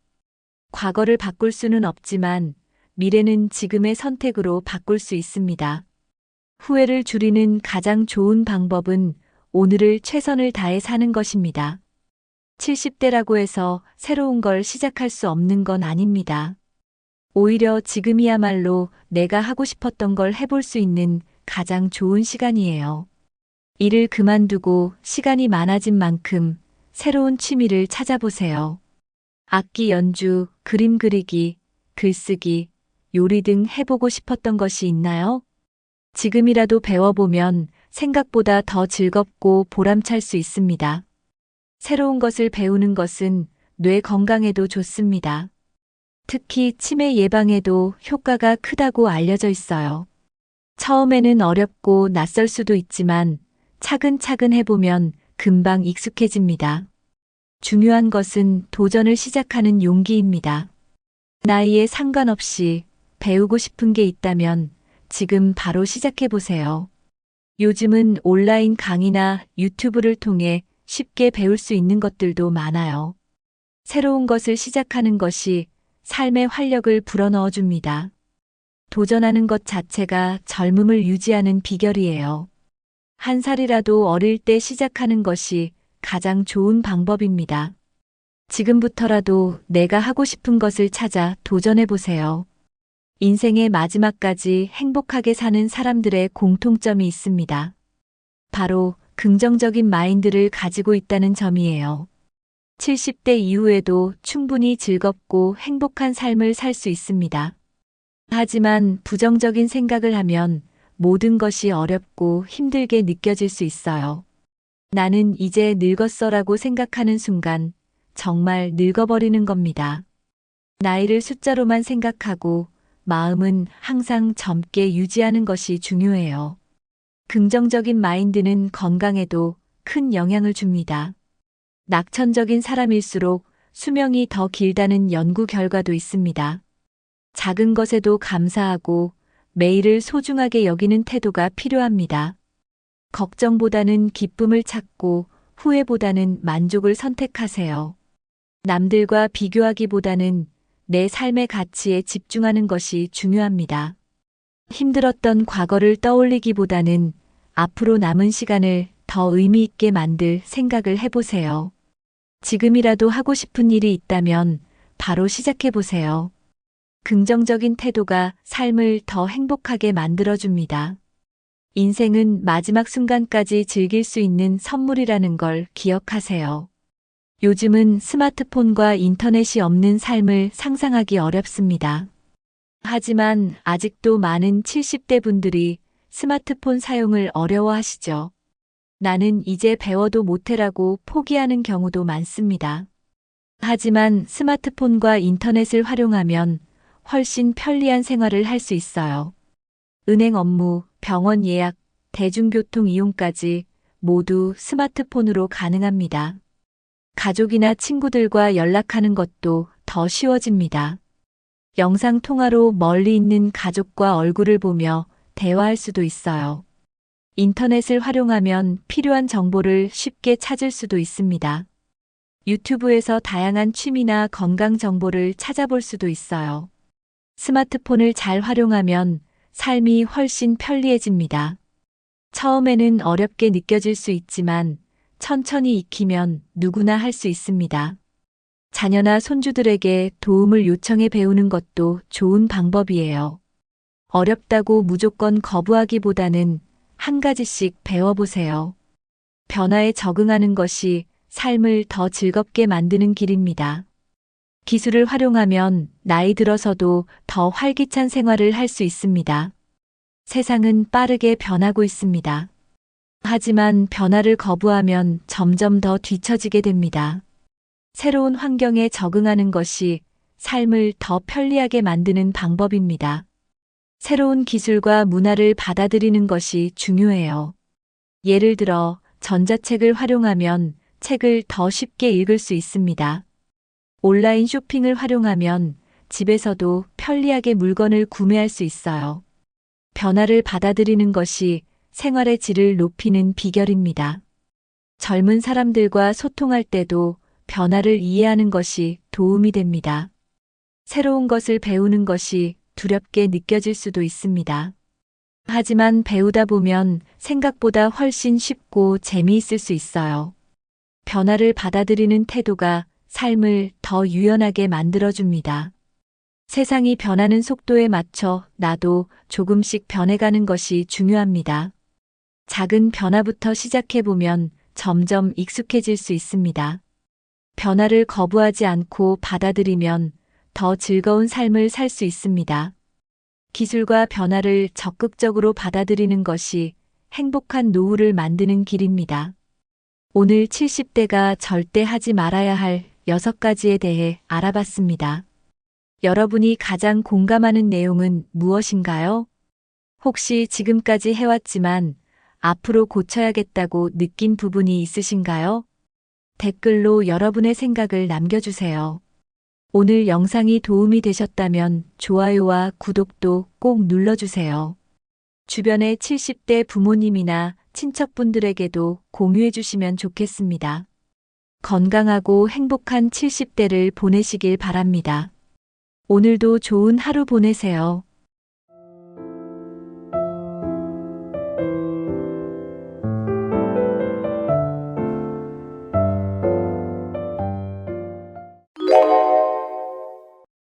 A: 과거를 바꿀 수는 없지만 미래는 지금의 선택으로 바꿀 수 있습니다. 후회를 줄이는 가장 좋은 방법은 오늘을 최선을 다해 사는 것입니다. 70대라고 해서 새로운 걸 시작할 수 없는 건 아닙니다. 오히려 지금이야말로 내가 하고 싶었던 걸 해볼 수 있는 가장 좋은 시간이에요. 일을 그만두고 시간이 많아진 만큼 새로운 취미를 찾아보세요. 악기 연주, 그림 그리기, 글쓰기, 요리 등 해보고 싶었던 것이 있나요? 지금이라도 배워보면 생각보다 더 즐겁고 보람찰 수 있습니다. 새로운 것을 배우는 것은 뇌 건강에도 좋습니다. 특히 치매 예방에도 효과가 크다고 알려져 있어요. 처음에는 어렵고 낯설 수도 있지만 차근차근 해보면 금방 익숙해집니다. 중요한 것은 도전을 시작하는 용기입니다. 나이에 상관없이 배우고 싶은 게 있다면 지금 바로 시작해보세요. 요즘은 온라인 강의나 유튜브를 통해 쉽게 배울 수 있는 것들도 많아요. 새로운 것을 시작하는 것이 삶의 활력을 불어넣어 줍니다. 도전하는 것 자체가 젊음을 유지하는 비결이에요. 한 살이라도 어릴 때 시작하는 것이 가장 좋은 방법입니다. 지금부터라도 내가 하고 싶은 것을 찾아 도전해 보세요. 인생의 마지막까지 행복하게 사는 사람들의 공통점이 있습니다. 바로 긍정적인 마인드를 가지고 있다는 점이에요. 70대 이후에도 충분히 즐겁고 행복한 삶을 살 수 있습니다. 하지만 부정적인 생각을 하면 모든 것이 어렵고 힘들게 느껴질 수 있어요. 나는 이제 늙었어라고 생각하는 순간 정말 늙어버리는 겁니다. 나이를 숫자로만 생각하고 마음은 항상 젊게 유지하는 것이 중요해요. 긍정적인 마인드는 건강에도 큰 영향을 줍니다. 낙천적인 사람일수록 수명이 더 길다는 연구 결과도 있습니다. 작은 것에도 감사하고 매일을 소중하게 여기는 태도가 필요합니다. 걱정보다는 기쁨을 찾고 후회보다는 만족을 선택하세요. 남들과 비교하기보다는 내 삶의 가치에 집중하는 것이 중요합니다. 힘들었던 과거를 떠올리기보다는 앞으로 남은 시간을 더 의미 있게 만들 생각을 해보세요. 지금이라도 하고 싶은 일이 있다면 바로 시작해보세요. 긍정적인 태도가 삶을 더 행복하게 만들어줍니다. 인생은 마지막 순간까지 즐길 수 있는 선물이라는 걸 기억하세요. 요즘은 스마트폰과 인터넷이 없는 삶을 상상하기 어렵습니다. 하지만 아직도 많은 70대 분들이 스마트폰 사용을 어려워하시죠. 나는 이제 배워도 못해라고 포기하는 경우도 많습니다. 하지만 스마트폰과 인터넷을 활용하면 훨씬 편리한 생활을 할 수 있어요. 은행 업무, 병원 예약, 대중교통 이용까지 모두 스마트폰으로 가능합니다. 가족이나 친구들과 연락하는 것도 더 쉬워집니다. 영상통화로 멀리 있는 가족과 얼굴을 보며 대화할 수도 있어요. 인터넷을 활용하면 필요한 정보를 쉽게 찾을 수도 있습니다. 유튜브에서 다양한 취미나 건강 정보를 찾아볼 수도 있어요. 스마트폰을 잘 활용하면 삶이 훨씬 편리해집니다. 처음에는 어렵게 느껴질 수 있지만 천천히 익히면 누구나 할 수 있습니다. 자녀나 손주들에게 도움을 요청해 배우는 것도 좋은 방법이에요. 어렵다고 무조건 거부하기보다는 한 가지씩 배워보세요. 변화에 적응하는 것이 삶을 더 즐겁게 만드는 길입니다. 기술을 활용하면 나이 들어서도 더 활기찬 생활을 할 수 있습니다. 세상은 빠르게 변하고 있습니다. 하지만 변화를 거부하면 점점 더 뒤처지게 됩니다. 새로운 환경에 적응하는 것이 삶을 더 편리하게 만드는 방법입니다. 새로운 기술과 문화를 받아들이는 것이 중요해요. 예를 들어 전자책을 활용하면 책을 더 쉽게 읽을 수 있습니다. 온라인 쇼핑을 활용하면 집에서도 편리하게 물건을 구매할 수 있어요. 변화를 받아들이는 것이 생활의 질을 높이는 비결입니다. 젊은 사람들과 소통할 때도 변화를 이해하는 것이 도움이 됩니다. 새로운 것을 배우는 것이 두렵게 느껴질 수도 있습니다. 하지만 배우다 보면 생각보다 훨씬 쉽고 재미있을 수 있어요. 변화를 받아들이는 태도가 삶을 더 유연하게 만들어줍니다. 세상이 변하는 속도에 맞춰 나도 조금씩 변해가는 것이 중요합니다. 작은 변화부터 시작해보면 점점 익숙해질 수 있습니다. 변화를 거부하지 않고 받아들이면 더 즐거운 삶을 살 수 있습니다. 기술과 변화를 적극적으로 받아들이는 것이 행복한 노후를 만드는 길입니다. 오늘 70대가 절대 하지 말아야 할 6가지에 대해 알아봤습니다. 여러분이 가장 공감하는 내용은 무엇인가요? 혹시 지금까지 해왔지만 앞으로 고쳐야겠다고 느낀 부분이 있으신가요? 댓글로 여러분의 생각을 남겨주세요. 오늘 영상이 도움이 되셨다면 좋아요와 구독도 꼭 눌러주세요. 주변의 70대 부모님이나 친척분들에게도 공유해 주시면 좋겠습니다. 건강하고 행복한 70대를 보내시길 바랍니다. 오늘도 좋은 하루 보내세요.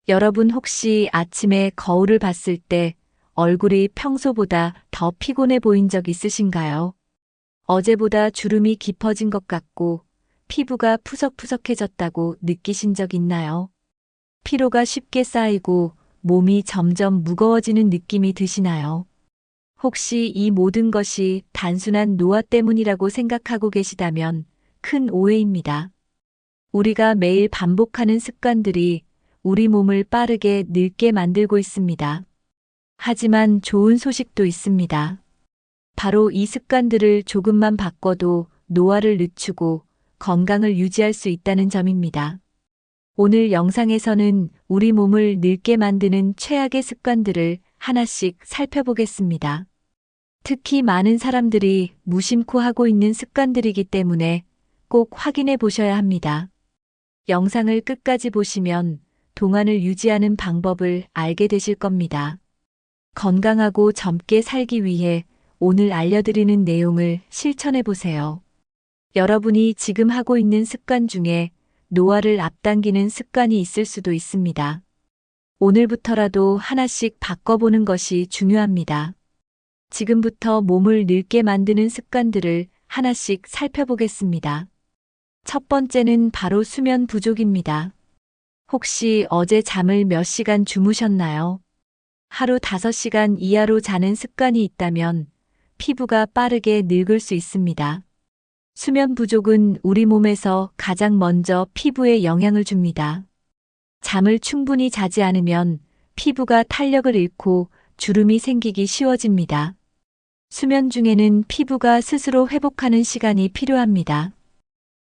A: 여러분 혹시 아침에 거울을 봤을 때 얼굴이 평소보다 더 피곤해 보인 적 있으신가요? 어제보다 주름이 깊어진 것 같고 피부가 푸석푸석해졌다고 느끼신 적 있나요? 피로가 쉽게 쌓이고 몸이 점점 무거워지는 느낌이 드시나요? 혹시 이 모든 것이 단순한 노화 때문이라고 생각하고 계시다면 큰 오해입니다. 우리가 매일 반복하는 습관들이 우리 몸을 빠르게 늙게 만들고 있습니다. 하지만 좋은 소식도 있습니다. 바로 이 습관들을 조금만 바꿔도 노화를 늦추고 건강을 유지할 수 있다는 점입니다. 오늘 영상에서는 우리 몸을 늙게 만드는 최악의 습관들을 하나씩 살펴보겠습니다. 특히 많은 사람들이 무심코 하고 있는 습관들이기 때문에 꼭 확인해 보셔야 합니다. 영상을 끝까지 보시면 동안을 유지하는 방법을 알게 되실 겁니다. 건강하고 젊게 살기 위해 오늘 알려드리는 내용을 실천해 보세요. 여러분이 지금 하고 있는 습관 중에 노화를 앞당기는 습관이 있을 수도 있습니다. 오늘부터라도 하나씩 바꿔보는 것이 중요합니다. 지금부터 몸을 늙게 만드는 습관들을 하나씩 살펴보겠습니다. 첫 번째는 바로 수면 부족입니다. 혹시 어제 잠을 몇 시간 주무셨나요? 하루 5시간 이하로 자는 습관이 있다면 피부가 빠르게 늙을 수 있습니다. 수면 부족은 우리 몸에서 가장 먼저 피부에 영향을 줍니다. 잠을 충분히 자지 않으면 피부가 탄력을 잃고 주름이 생기기 쉬워집니다. 수면 중에는 피부가 스스로 회복하는 시간이 필요합니다.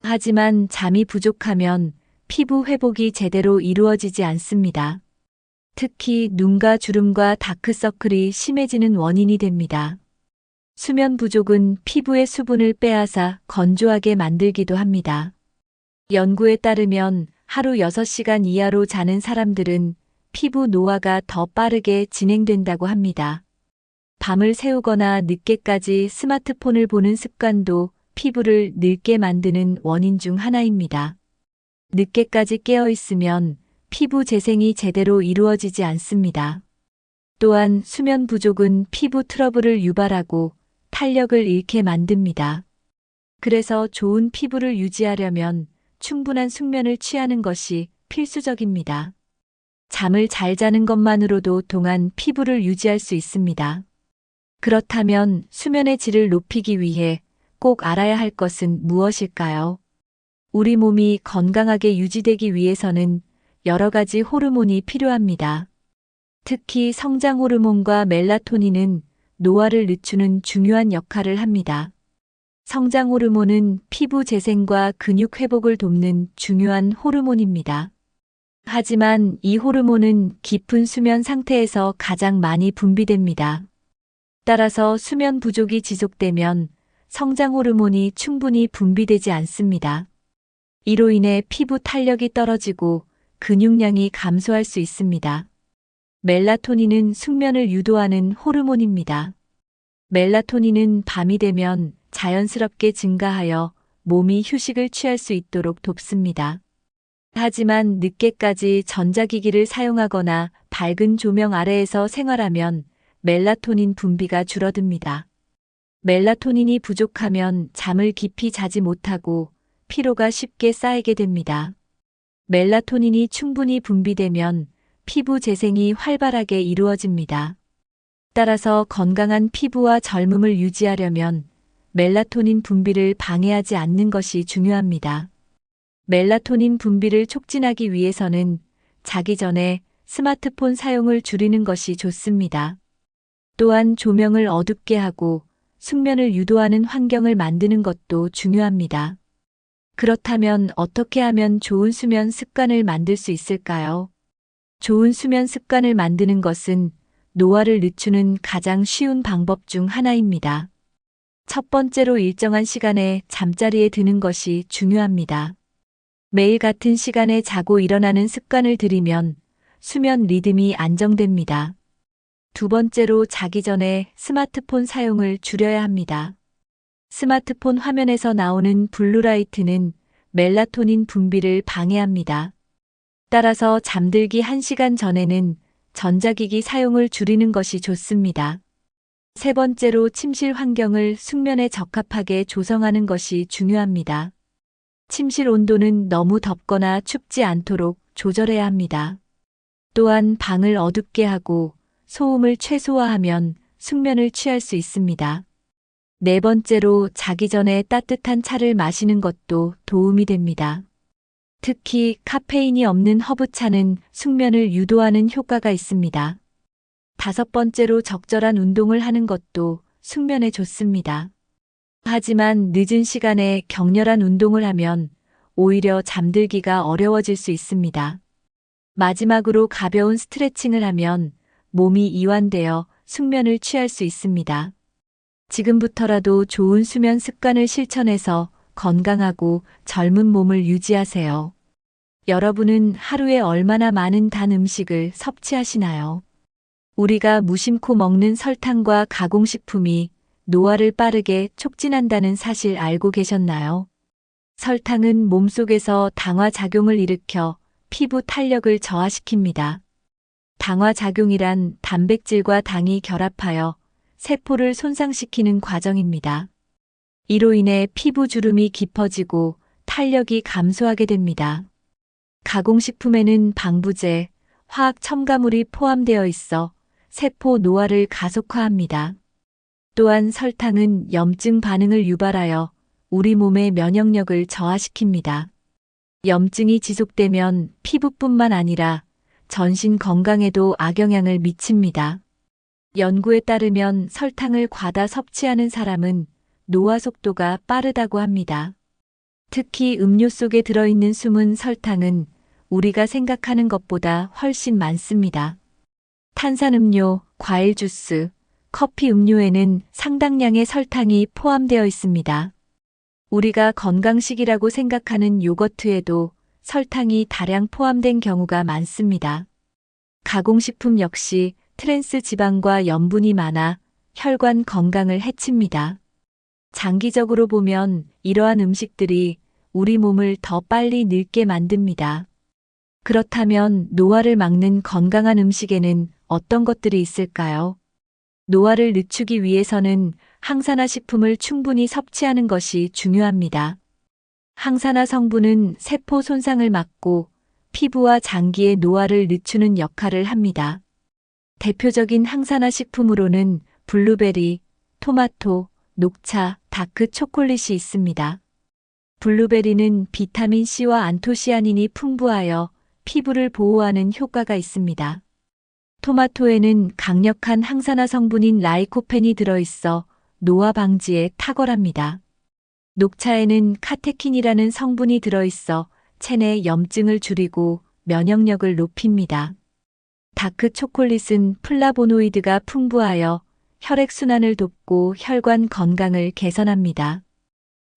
A: 하지만 잠이 부족하면 피부 회복이 제대로 이루어지지 않습니다. 특히 눈가 주름과 다크서클이 심해지는 원인이 됩니다. 수면 부족은 피부의 수분을 빼앗아 건조하게 만들기도 합니다. 연구에 따르면 하루 6시간 이하로 자는 사람들은 피부 노화가 더 빠르게 진행된다고 합니다. 밤을 새우거나 늦게까지 스마트폰을 보는 습관도 피부를 늙게 만드는 원인 중 하나입니다. 늦게까지 깨어 있으면 피부 재생이 제대로 이루어지지 않습니다. 또한 수면 부족은 피부 트러블을 유발하고 탄력을 잃게 만듭니다. 그래서 좋은 피부를 유지하려면 충분한 숙면을 취하는 것이 필수적입니다. 잠을 잘 자는 것만으로도 동안 피부를 유지할 수 있습니다. 그렇다면 수면의 질을 높이기 위해 꼭 알아야 할 것은 무엇일까요? 우리 몸이 건강하게 유지되기 위해서는 여러 가지 호르몬이 필요합니다. 특히 성장 호르몬과 멜라토닌은 노화를 늦추는 중요한 역할을 합니다. 성장 호르몬은 피부 재생과 근육 회복을 돕는 중요한 호르몬입니다. 하지만 이 호르몬은 깊은 수면 상태에서 가장 많이 분비됩니다. 따라서 수면 부족이 지속되면 성장 호르몬이 충분히 분비되지 않습니다. 이로 인해 피부 탄력이 떨어지고 근육량이 감소할 수 있습니다. 멜라토닌은 숙면을 유도하는 호르몬입니다. 멜라토닌은 밤이 되면 자연스럽게 증가하여 몸이 휴식을 취할 수 있도록 돕습니다. 하지만 늦게까지 전자기기를 사용하거나 밝은 조명 아래에서 생활하면 멜라토닌 분비가 줄어듭니다. 멜라토닌이 부족하면 잠을 깊이 자지 못하고 피로가 쉽게 쌓이게 됩니다. 멜라토닌이 충분히 분비되면 피부 재생이 활발하게 이루어집니다. 따라서 건강한 피부와 젊음을 유지하려면 멜라토닌 분비를 방해하지 않는 것이 중요합니다. 멜라토닌 분비를 촉진하기 위해서는 자기 전에 스마트폰 사용을 줄이는 것이 좋습니다. 또한 조명을 어둡게 하고 숙면을 유도하는 환경을 만드는 것도 중요합니다. 그렇다면 어떻게 하면 좋은 수면 습관을 만들 수 있을까요? 좋은 수면 습관을 만드는 것은 노화를 늦추는 가장 쉬운 방법 중 하나입니다. 첫 번째로 일정한 시간에 잠자리에 드는 것이 중요합니다. 매일 같은 시간에 자고 일어나는 습관을 들이면 수면 리듬이 안정됩니다. 두 번째로 자기 전에 스마트폰 사용을 줄여야 합니다. 스마트폰 화면에서 나오는 블루라이트는 멜라토닌 분비를 방해합니다. 따라서 잠들기 1시간 전에는 전자기기 사용을 줄이는 것이 좋습니다. 세 번째로 침실 환경을 숙면에 적합하게 조성하는 것이 중요합니다. 침실 온도는 너무 덥거나 춥지 않도록 조절해야 합니다. 또한 방을 어둡게 하고 소음을 최소화하면 숙면을 취할 수 있습니다. 네 번째로 자기 전에 따뜻한 차를 마시는 것도 도움이 됩니다. 특히 카페인이 없는 허브차는 숙면을 유도하는 효과가 있습니다. 다섯 번째로 적절한 운동을 하는 것도 숙면에 좋습니다. 하지만 늦은 시간에 격렬한 운동을 하면 오히려 잠들기가 어려워질 수 있습니다. 마지막으로 가벼운 스트레칭을 하면 몸이 이완되어 숙면을 취할 수 있습니다. 지금부터라도 좋은 수면 습관을 실천해서 건강하고 젊은 몸을 유지하세요. 여러분은 하루에 얼마나 많은 단 음식을 섭취하시나요? 우리가 무심코 먹는 설탕과 가공식품이 노화를 빠르게 촉진한다는 사실 알고 계셨나요? 설탕은 몸속에서 당화 작용을 일으켜 피부 탄력을 저하시킵니다. 당화 작용이란 단백질과 당이 결합하여 세포를 손상시키는 과정입니다. 이로 인해 피부 주름이 깊어지고 탄력이 감소하게 됩니다. 가공식품에는 방부제, 화학 첨가물이 포함되어 있어 세포 노화를 가속화합니다. 또한 설탕은 염증 반응을 유발하여 우리 몸의 면역력을 저하시킵니다. 염증이 지속되면 피부뿐만 아니라 전신 건강에도 악영향을 미칩니다. 연구에 따르면 설탕을 과다 섭취하는 사람은 노화 속도가 빠르다고 합니다. 특히 음료 속에 들어있는 숨은 설탕은 우리가 생각하는 것보다 훨씬 많습니다. 탄산음료, 과일 주스, 커피 음료에는 상당량의 설탕이 포함되어 있습니다. 우리가 건강식이라고 생각하는 요거트에도 설탕이 다량 포함된 경우가 많습니다. 가공식품 역시 트랜스 지방과 염분이 많아 혈관 건강을 해칩니다. 장기적으로 보면 이러한 음식들이 우리 몸을 더 빨리 늙게 만듭니다. 그렇다면 노화를 막는 건강한 음식에는 어떤 것들이 있을까요? 노화를 늦추기 위해서는 항산화 식품을 충분히 섭취하는 것이 중요합니다. 항산화 성분은 세포 손상을 막고 피부와 장기의 노화를 늦추는 역할을 합니다. 대표적인 항산화 식품으로는 블루베리, 토마토, 녹차, 다크 초콜릿이 있습니다. 블루베리는 비타민 C와 안토시아닌이 풍부하여 피부를 보호하는 효과가 있습니다. 토마토에는 강력한 항산화 성분인 라이코펜이 들어있어 노화 방지에 탁월합니다. 녹차에는 카테킨이라는 성분이 들어있어 체내 염증을 줄이고 면역력을 높입니다. 다크 초콜릿은 플라보노이드가 풍부하여 혈액순환을 돕고 혈관 건강을 개선합니다.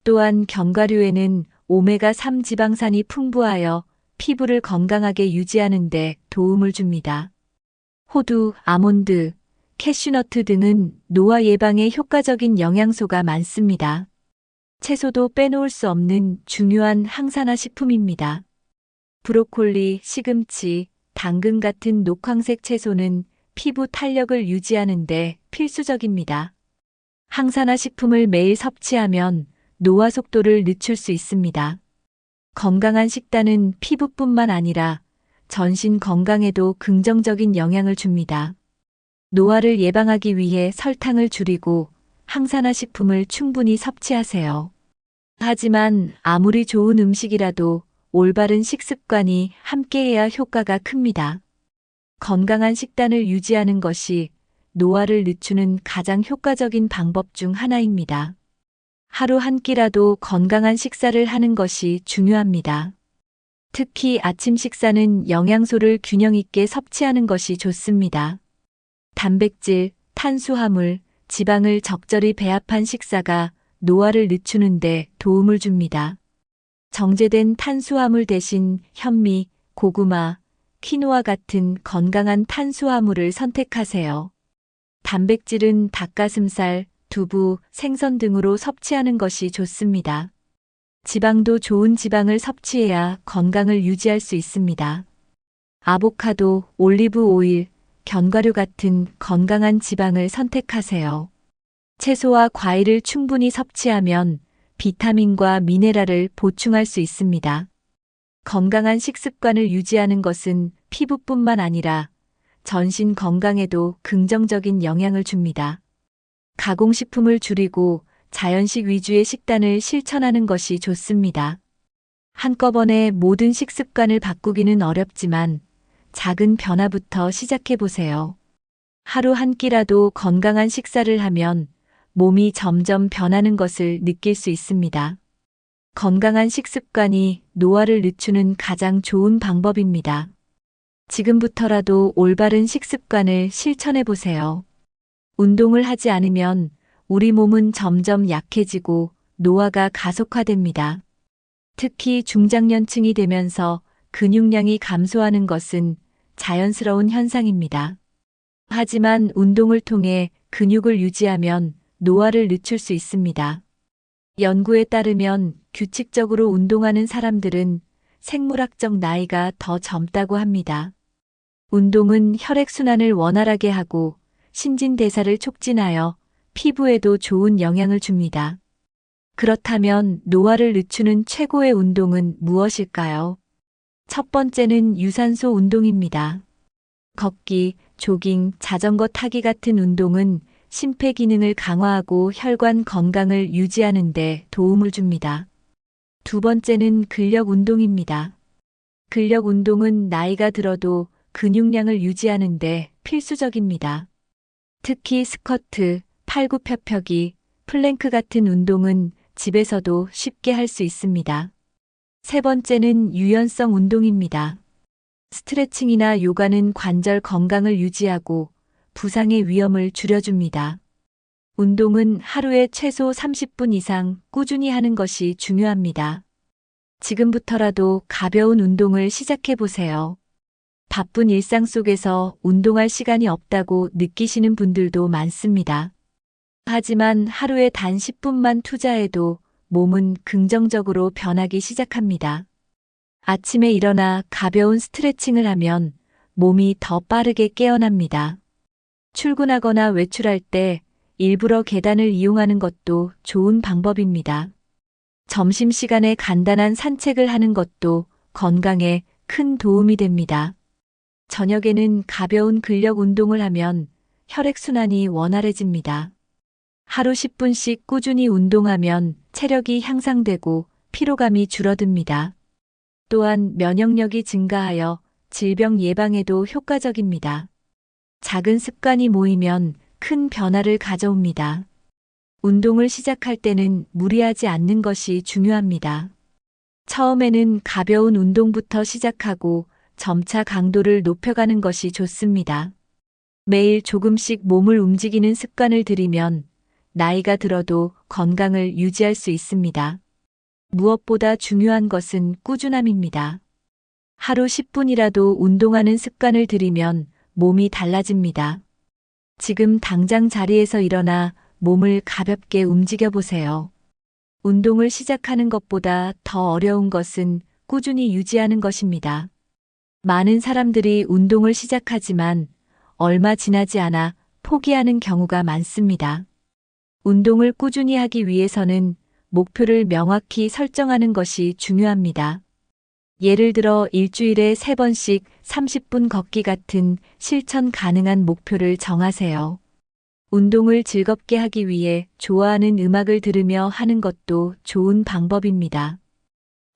A: 또한 견과류에는 오메가3 지방산이 풍부하여 피부를 건강하게 유지하는 데 도움을 줍니다. 호두, 아몬드, 캐슈너트 등은 노화 예방에 효과적인 영양소가 많습니다. 채소도 빼놓을 수 없는 중요한 항산화 식품입니다. 브로콜리, 시금치, 당근 같은 녹황색 채소는 피부 탄력을 유지하는 데 필수적입니다. 항산화 식품을 매일 섭취하면 노화 속도를 늦출 수 있습니다. 건강한 식단은 피부뿐만 아니라 전신 건강에도 긍정적인 영향을 줍니다. 노화를 예방하기 위해 설탕을 줄이고 항산화 식품을 충분히 섭취하세요. 하지만 아무리 좋은 음식이라도 올바른 식습관이 함께해야 효과가 큽니다. 건강한 식단을 유지하는 것이 노화를 늦추는 가장 효과적인 방법 중 하나입니다. 하루 한 끼라도 건강한 식사를 하는 것이 중요합니다. 특히 아침 식사는 영양소를 균형 있게 섭취하는 것이 좋습니다. 단백질, 탄수화물, 지방을 적절히 배합한 식사가 노화를 늦추는 데 도움을 줍니다. 정제된 탄수화물 대신 현미, 고구마, 키노아 같은 건강한 탄수화물을 선택하세요. 단백질은 닭가슴살, 두부, 생선 등으로 섭취하는 것이 좋습니다. 지방도 좋은 지방을 섭취해야 건강을 유지할 수 있습니다. 아보카도, 올리브 오일, 견과류 같은 건강한 지방을 선택하세요. 채소와 과일을 충분히 섭취하면 비타민과 미네랄을 보충할 수 있습니다. 건강한 식습관을 유지하는 것은 피부뿐만 아니라 전신 건강에도 긍정적인 영향을 줍니다. 가공식품을 줄이고 자연식 위주의 식단을 실천하는 것이 좋습니다. 한꺼번에 모든 식습관을 바꾸기는 어렵지만 작은 변화부터 시작해 보세요. 하루 한 끼라도 건강한 식사를 하면 몸이 점점 변하는 것을 느낄 수 있습니다. 건강한 식습관이 노화를 늦추는 가장 좋은 방법입니다. 지금부터라도 올바른 식습관을 실천해 보세요. 운동을 하지 않으면 우리 몸은 점점 약해지고 노화가 가속화됩니다. 특히 중장년층이 되면서 근육량이 감소하는 것은 자연스러운 현상입니다. 하지만 운동을 통해 근육을 유지하면 노화를 늦출 수 있습니다. 연구에 따르면 규칙적으로 운동하는 사람들은 생물학적 나이가 더 젊다고 합니다. 운동은 혈액순환을 원활하게 하고 신진대사를 촉진하여 피부에도 좋은 영향을 줍니다. 그렇다면 노화를 늦추는 최고의 운동은 무엇일까요? 첫 번째는 유산소 운동입니다. 걷기, 조깅, 자전거 타기 같은 운동은 심폐 기능을 강화하고 혈관 건강을 유지하는 데 도움을 줍니다. 두 번째는 근력 운동입니다. 근력 운동은 나이가 들어도 근육량을 유지하는 데 필수적입니다. 특히 스쿼트, 팔굽혀펴기, 플랭크 같은 운동은 집에서도 쉽게 할 수 있습니다. 세 번째는 유연성 운동입니다. 스트레칭이나 요가는 관절 건강을 유지하고 부상의 위험을 줄여줍니다. 운동은 하루에 최소 30분 이상 꾸준히 하는 것이 중요합니다. 지금부터라도 가벼운 운동을 시작해 보세요. 바쁜 일상 속에서 운동할 시간이 없다고 느끼시는 분들도 많습니다. 하지만 하루에 단 10분만 투자해도 몸은 긍정적으로 변하기 시작합니다. 아침에 일어나 가벼운 스트레칭을 하면 몸이 더 빠르게 깨어납니다. 출근하거나 외출할 때 일부러 계단을 이용하는 것도 좋은 방법입니다. 점심시간에 간단한 산책을 하는 것도 건강에 큰 도움이 됩니다. 저녁에는 가벼운 근력 운동을 하면 혈액순환이 원활해집니다. 하루 10분씩 꾸준히 운동하면 체력이 향상되고 피로감이 줄어듭니다. 또한 면역력이 증가하여 질병 예방에도 효과적입니다. 작은 습관이 모이면 큰 변화를 가져옵니다. 운동을 시작할 때는 무리하지 않는 것이 중요합니다. 처음에는 가벼운 운동부터 시작하고 점차 강도를 높여가는 것이 좋습니다. 매일 조금씩 몸을 움직이는 습관을 들이면 나이가 들어도 건강을 유지할 수 있습니다. 무엇보다 중요한 것은 꾸준함입니다. 하루 10분이라도 운동하는 습관을 들이면 몸이 달라집니다. 지금 당장 자리에서 일어나 몸을 가볍게 움직여 보세요. 운동을 시작하는 것보다 더 어려운 것은 꾸준히 유지하는 것입니다. 많은 사람들이 운동을 시작하지만 얼마 지나지 않아 포기하는 경우가 많습니다. 운동을 꾸준히 하기 위해서는 목표를 명확히 설정하는 것이 중요합니다. 예를 들어 일주일에 3번씩 30분 걷기 같은 실천 가능한 목표를 정하세요. 운동을 즐겁게 하기 위해 좋아하는 음악을 들으며 하는 것도 좋은 방법입니다.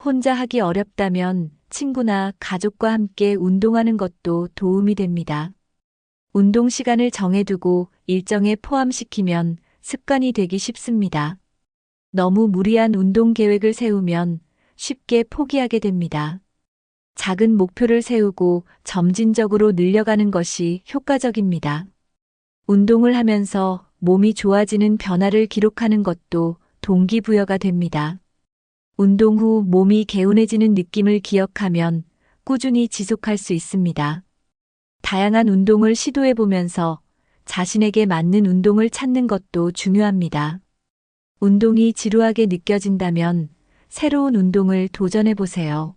A: 혼자 하기 어렵다면 친구나 가족과 함께 운동하는 것도 도움이 됩니다. 운동 시간을 정해두고 일정에 포함시키면 습관이 되기 쉽습니다. 너무 무리한 운동 계획을 세우면 쉽게 포기하게 됩니다. 작은 목표를 세우고 점진적으로 늘려가는 것이 효과적입니다. 운동을 하면서 몸이 좋아지는 변화를 기록하는 것도 동기부여가 됩니다. 운동 후 몸이 개운해지는 느낌을 기억하면 꾸준히 지속할 수 있습니다. 다양한 운동을 시도해 보면서 자신에게 맞는 운동을 찾는 것도 중요합니다. 운동이 지루하게 느껴진다면 새로운 운동을 도전해 보세요.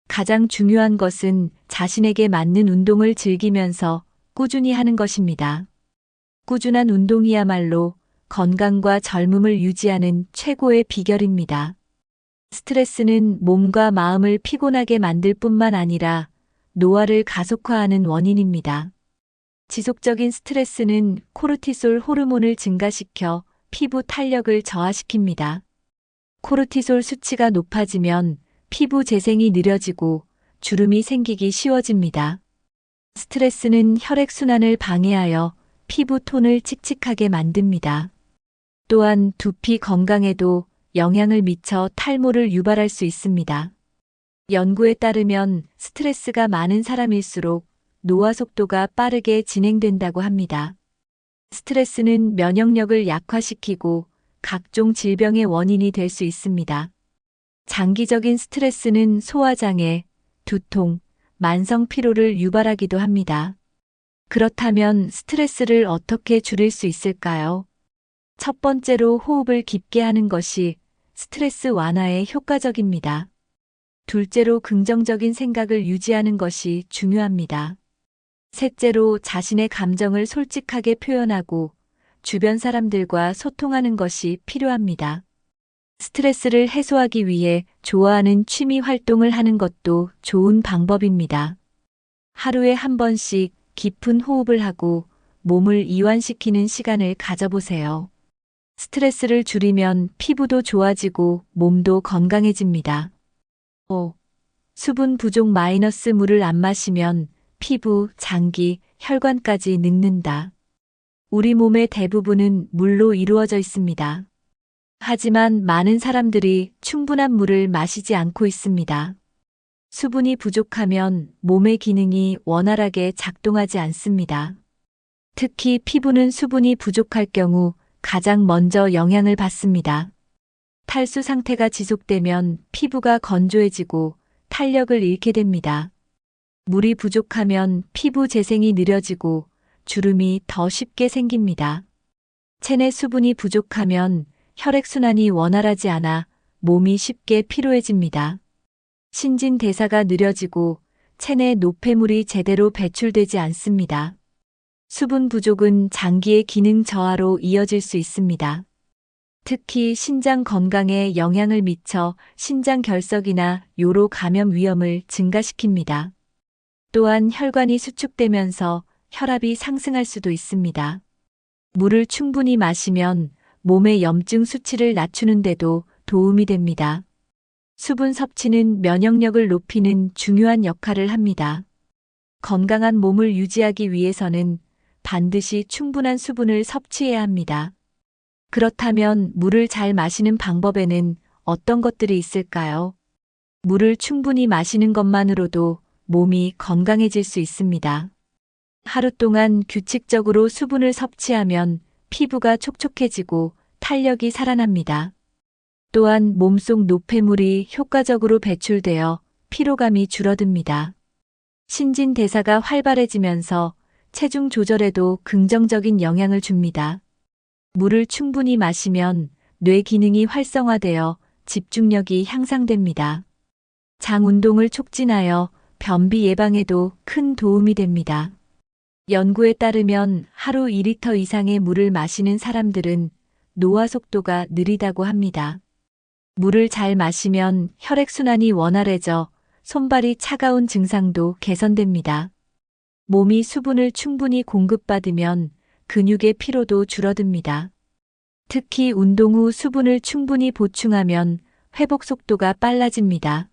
A: 가장 중요한 것은 자신에게 맞는 운동을 즐기면서 꾸준히 하는 것입니다. 꾸준한 운동이야말로 건강과 젊음을 유지하는 최고의 비결입니다. 스트레스는 몸과 마음을 피곤하게 만들 뿐만 아니라 노화를 가속화하는 원인입니다. 지속적인 스트레스는 코르티솔 호르몬을 증가시켜 피부 탄력을 저하시킵니다. 코르티솔 수치가 높아지면 피부 재생이 느려지고 주름이 생기기 쉬워집니다. 스트레스는 혈액순환을 방해하여 피부 톤을 칙칙하게 만듭니다. 또한 두피 건강에도 영향을 미쳐 탈모를 유발할 수 있습니다. 연구에 따르면 스트레스가 많은 사람일수록 노화 속도가 빠르게 진행된다고 합니다. 스트레스는 면역력을 약화시키고 각종 질병의 원인이 될 수 있습니다. 장기적인 스트레스는 소화장애, 두통, 만성 피로를 유발하기도 합니다. 그렇다면 스트레스를 어떻게 줄일 수 있을까요? 첫 번째로 호흡을 깊게 하는 것이 스트레스 완화에 효과적입니다. 둘째로 긍정적인 생각을 유지하는 것이 중요합니다. 셋째로 자신의 감정을 솔직하게 표현하고 주변 사람들과 소통하는 것이 필요합니다. 스트레스를 해소하기 위해 좋아하는 취미 활동을 하는 것도 좋은 방법입니다. 하루에 한 번씩 깊은 호흡을 하고 몸을 이완시키는 시간을 가져보세요. 스트레스를 줄이면 피부도 좋아지고 몸도 건강해집니다. 5. 수분 부족 마이너스 물을 안 마시면 피부, 장기, 혈관까지 늙는다. 우리 몸의 대부분은 물로 이루어져 있습니다. 하지만 많은 사람들이 충분한 물을 마시지 않고 있습니다. 수분이 부족하면 몸의 기능이 원활하게 작동하지 않습니다. 특히 피부는 수분이 부족할 경우 가장 먼저 영향을 받습니다. 탈수 상태가 지속되면 피부가 건조해지고 탄력을 잃게 됩니다. 물이 부족하면 피부 재생이 느려지고 주름이 더 쉽게 생깁니다. 체내 수분이 부족하면 혈액순환이 원활하지 않아 몸이 쉽게 피로해집니다. 신진대사가 느려지고 체내 노폐물이 제대로 배출되지 않습니다. 수분 부족은 장기의 기능 저하로 이어질 수 있습니다. 특히 신장 건강에 영향을 미쳐 신장 결석이나 요로 감염 위험을 증가시킵니다. 또한 혈관이 수축되면서 혈압이 상승할 수도 있습니다. 물을 충분히 마시면 몸의 염증 수치를 낮추는 데도 도움이 됩니다. 수분 섭취는 면역력을 높이는 중요한 역할을 합니다. 건강한 몸을 유지하기 위해서는 반드시 충분한 수분을 섭취해야 합니다. 그렇다면 물을 잘 마시는 방법에는 어떤 것들이 있을까요? 물을 충분히 마시는 것만으로도 몸이 건강해질 수 있습니다. 하루 동안 규칙적으로 수분을 섭취하면 피부가 촉촉해지고 탄력이 살아납니다. 또한 몸속 노폐물이 효과적으로 배출되어 피로감이 줄어듭니다. 신진대사가 활발해지면서 체중 조절에도 긍정적인 영향을 줍니다. 물을 충분히 마시면 뇌 기능이 활성화되어 집중력이 향상됩니다. 장 운동을 촉진하여 변비 예방에도 큰 도움이 됩니다. 연구에 따르면 하루 2리터 이상의 물을 마시는 사람들은 노화 속도가 느리다고 합니다. 물을 잘 마시면 혈액순환이 원활해져 손발이 차가운 증상도 개선됩니다. 몸이 수분을 충분히 공급받으면 근육의 피로도 줄어듭니다. 특히 운동 후 수분을 충분히 보충하면 회복 속도가 빨라집니다.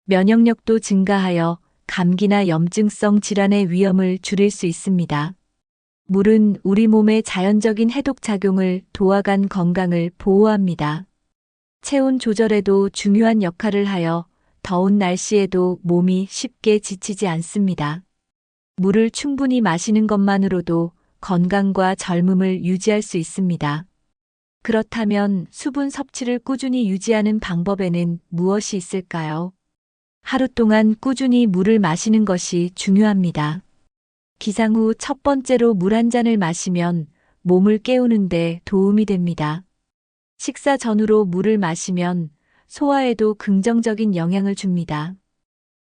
A: 면역력도 증가하여 감기나 염증성 질환의 위험을 줄일 수 있습니다. 물은 우리 몸의 자연적인 해독 작용을 도와간 건강을 보호합니다. 체온 조절에도 중요한 역할을 하여 더운 날씨에도 몸이 쉽게 지치지 않습니다. 물을 충분히 마시는 것만으로도 건강과 젊음을 유지할 수 있습니다. 그렇다면 수분 섭취를 꾸준히 유지하는 방법에는 무엇이 있을까요? 하루 동안 꾸준히 물을 마시는 것이 중요합니다. 기상 후 첫 번째로 물 한 잔을 마시면 몸을 깨우는데 도움이 됩니다. 식사 전후로 물을 마시면 소화에도 긍정적인 영향을 줍니다.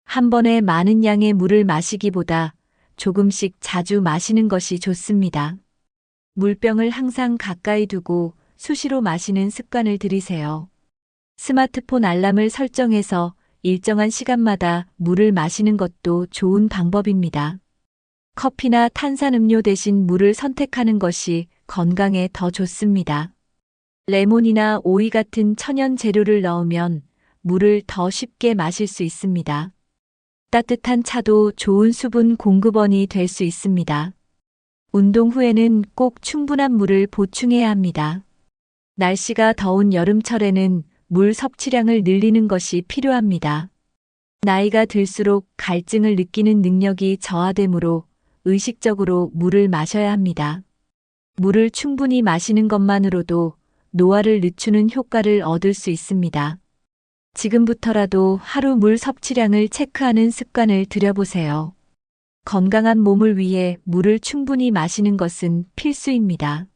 A: 한 번에 많은 양의 물을 마시기보다 조금씩 자주 마시는 것이 좋습니다. 물병을 항상 가까이 두고 수시로 마시는 습관을 들이세요. 스마트폰 알람을 설정해서 일정한 시간마다 물을 마시는 것도 좋은 방법입니다. 커피나 탄산음료 대신 물을 선택하는 것이 건강에 더 좋습니다. 레몬이나 오이 같은 천연 재료를 넣으면 물을 더 쉽게 마실 수 있습니다. 따뜻한 차도 좋은 수분 공급원이 될 수 있습니다. 운동 후에는 꼭 충분한 물을 보충해야 합니다. 날씨가 더운 여름철에는 물 섭취량을 늘리는 것이 필요합니다. 나이가 들수록 갈증을 느끼는 능력이 저하되므로 의식적으로 물을 마셔야 합니다. 물을 충분히 마시는 것만으로도 노화를 늦추는 효과를 얻을 수 있습니다. 지금부터라도 하루 물 섭취량을 체크하는 습관을 들여보세요. 건강한 몸을 위해 물을 충분히 마시는 것은 필수입니다.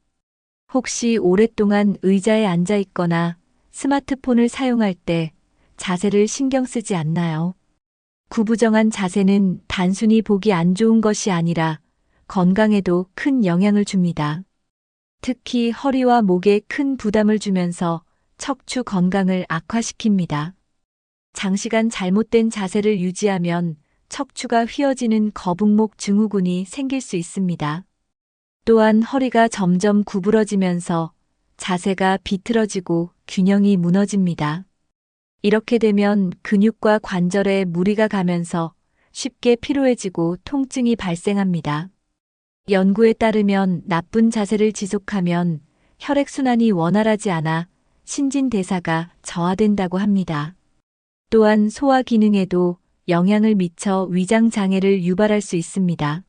A: 혹시 오랫동안 의자에 앉아 있거나 스마트폰을 사용할 때 자세를 신경 쓰지 않나요? 구부정한 자세는 단순히 보기 안 좋은 것이 아니라 건강에도 큰 영향을 줍니다. 특히 허리와 목에 큰 부담을 주면서 척추 건강을 악화시킵니다. 장시간 잘못된 자세를 유지하면 척추가 휘어지는 거북목 증후군이 생길 수 있습니다. 또한 허리가 점점 구부러지면서 자세가 비틀어지고 균형이 무너집니다. 이렇게 되면 근육과 관절에 무리가 가면서 쉽게 피로해지고 통증이 발생합니다. 연구에 따르면 나쁜 자세를 지속하면 혈액순환이 원활하지 않아 신진대사가 저하된다고 합니다. 또한 소화 기능에도 영향을 미쳐 위장 장애를 유발할 수 있습니다.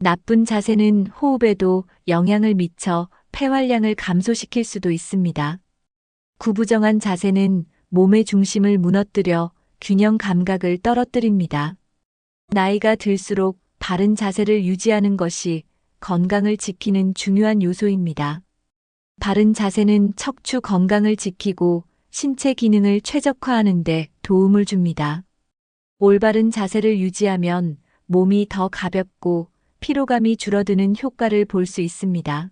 A: 나쁜 자세는 호흡에도 영향을 미쳐 폐활량을 감소시킬 수도 있습니다. 구부정한 자세는 몸의 중심을 무너뜨려 균형 감각을 떨어뜨립니다. 나이가 들수록 바른 자세를 유지하는 것이 건강을 지키는 중요한 요소입니다. 바른 자세는 척추 건강을 지키고 신체 기능을 최적화하는 데 도움을 줍니다. 올바른 자세를 유지하면 몸이 더 가볍고 피로감이 줄어드는 효과를 볼 수 있습니다.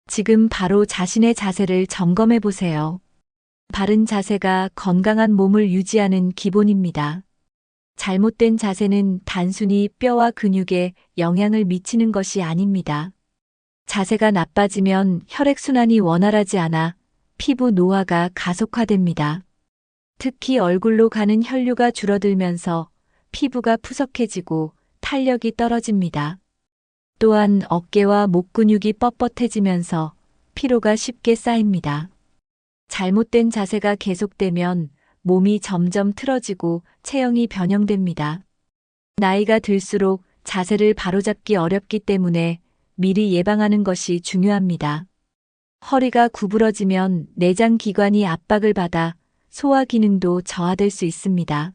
A: 지금 바로 자신의 자세를 점검해 보세요. 바른 자세가 건강한 몸을 유지하는 기본입니다. 잘못된 자세는 단순히 뼈와 근육에 영향을 미치는 것이 아닙니다. 자세가 나빠지면 혈액순환이 원활하지 않아 피부 노화가 가속화됩니다. 특히 얼굴로 가는 혈류가 줄어들면서 피부가 푸석해지고 탄력이 떨어집니다. 또한 어깨와 목 근육이 뻣뻣해지면서 피로가 쉽게 쌓입니다. 잘못된 자세가 계속되면 몸이 점점 틀어지고 체형이 변형됩니다. 나이가 들수록 자세를 바로잡기 어렵기 때문에 미리 예방하는 것이 중요합니다. 허리가 구부러지면 내장 기관이 압박을 받아 소화 기능도 저하될 수 있습니다.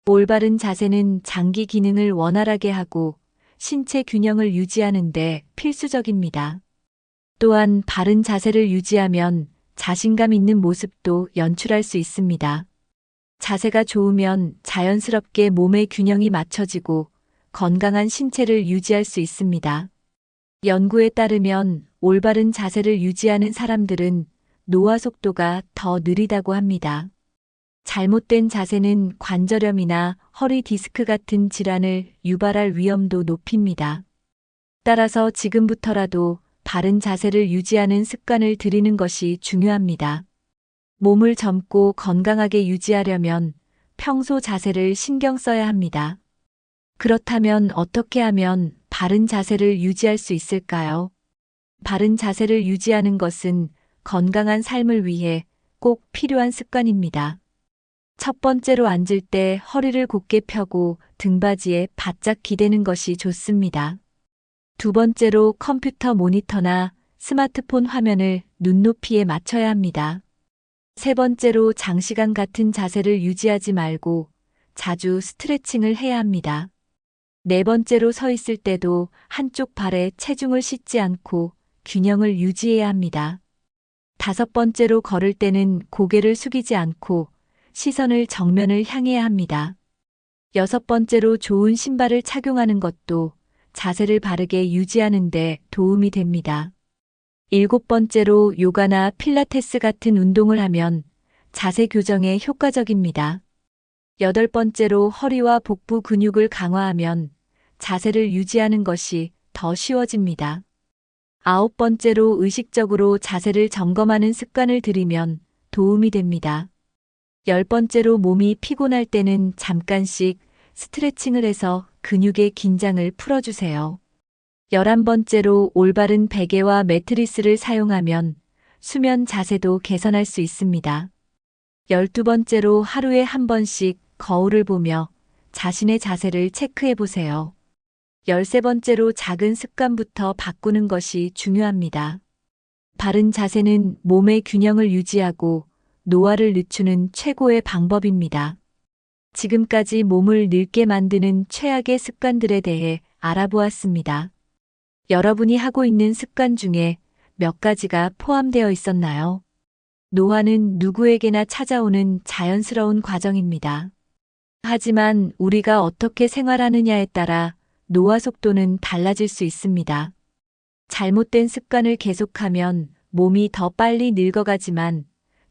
A: 올바른 자세는 장기 기능을 원활하게 하고 신체 균형을 유지하는 데 필수적입니다. 또한 바른 자세를 유지하면 자신감 있는 모습도 연출할 수 있습니다. 자세가 좋으면 자연스럽게 몸의 균형이 맞춰지고 건강한 신체를 유지할 수 있습니다. 연구에 따르면 올바른 자세를 유지하는 사람들은 노화 속도가 더 느리다고 합니다. 잘못된 자세는 관절염이나 허리 디스크 같은 질환을 유발할 위험도 높입니다. 따라서 지금부터라도 바른 자세를 유지하는 습관을 들이는 것이 중요합니다. 몸을 젊고 건강하게 유지하려면 평소 자세를 신경 써야 합니다. 그렇다면 어떻게 하면 바른 자세를 유지할 수 있을까요? 바른 자세를 유지하는 것은 건강한 삶을 위해 꼭 필요한 습관입니다. 첫 번째로 앉을 때 허리를 곧게 펴고 등받이에 바짝 기대는 것이 좋습니다. 두 번째로 컴퓨터 모니터나 스마트폰 화면을 눈높이에 맞춰야 합니다. 세 번째로 장시간 같은 자세를 유지하지 말고 자주 스트레칭을 해야 합니다. 네 번째로 서 있을 때도 한쪽 발에 체중을 싣지 않고 균형을 유지해야 합니다. 다섯 번째로 걸을 때는 고개를 숙이지 않고 시선을 정면을 향해야 합니다. 6번째로 좋은 신발을 착용하는 것도 자세를 바르게 유지하는 데 도움이 됩니다. 7번째로 요가나 필라테스 같은 운동을 하면 자세 교정에 효과적입니다. 8번째로 허리와 복부 근육을 강화하면 자세를 유지하는 것이 더 쉬워집니다. 9번째로 의식적으로 자세를 점검하는 습관을 들이면 도움이 됩니다. 10번째로 몸이 피곤할 때는 잠깐씩 스트레칭을 해서 근육의 긴장을 풀어주세요. 11번째로 올바른 베개와 매트리스를 사용하면 수면 자세도 개선할 수 있습니다. 12번째로 하루에 한 번씩 거울을 보며 자신의 자세를 체크해 보세요. 13번째로 작은 습관부터 바꾸는 것이 중요합니다. 바른 자세는 몸의 균형을 유지하고 노화를 늦추는 최고의 방법입니다. 지금까지 몸을 늙게 만드는 최악의 습관들에 대해 알아보았습니다. 여러분이 하고 있는 습관 중에 몇 가지가 포함되어 있었나요? 노화는 누구에게나 찾아오는 자연스러운 과정입니다. 하지만 우리가 어떻게 생활하느냐에 따라 노화 속도는 달라질 수 있습니다. 잘못된 습관을 계속하면 몸이 더 빨리 늙어가지만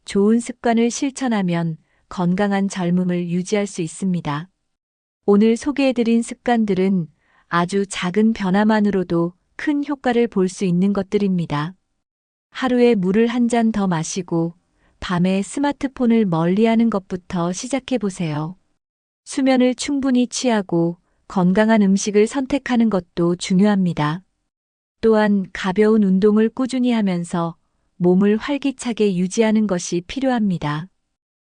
A: 좋은 습관을 실천하면 건강한 젊음을 유지할 수 있습니다. 오늘 소개해드린 습관들은 아주 작은 변화만으로도 큰 효과를 볼 수 있는 것들입니다. 하루에 물을 한 잔 더 마시고 밤에 스마트폰을 멀리하는 것부터 시작해 보세요. 수면을 충분히 취하고 건강한 음식을 선택하는 것도 중요합니다. 또한 가벼운 운동을 꾸준히 하면서 몸을 활기차게 유지하는 것이 필요합니다.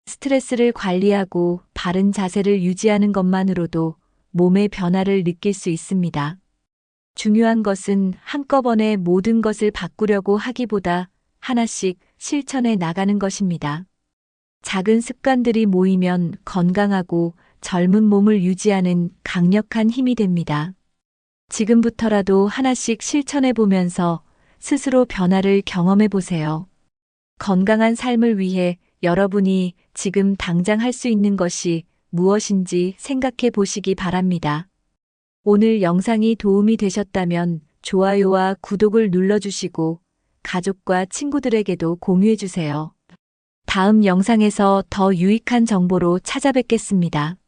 A: 스트레스를 관리하고 바른 자세를 유지하는 것만으로도 몸의 변화를 느낄 수 있습니다. 중요한 것은 한꺼번에 모든 것을 바꾸려고 하기보다 하나씩 실천해 나가는 것입니다. 작은 습관들이 모이면 건강하고 젊은 몸을 유지하는 강력한 힘이 됩니다. 지금부터라도 하나씩 실천해 보면서 스스로 변화를 경험해 보세요. 건강한 삶을 위해 여러분이 지금 당장 할 수 있는 것이 무엇인지 생각해 보시기 바랍니다. 오늘 영상이 도움이 되셨다면 좋아요와 구독을 눌러주시고 가족과 친구들에게도 공유해 주세요. 다음 영상에서 더 유익한 정보로 찾아뵙겠습니다.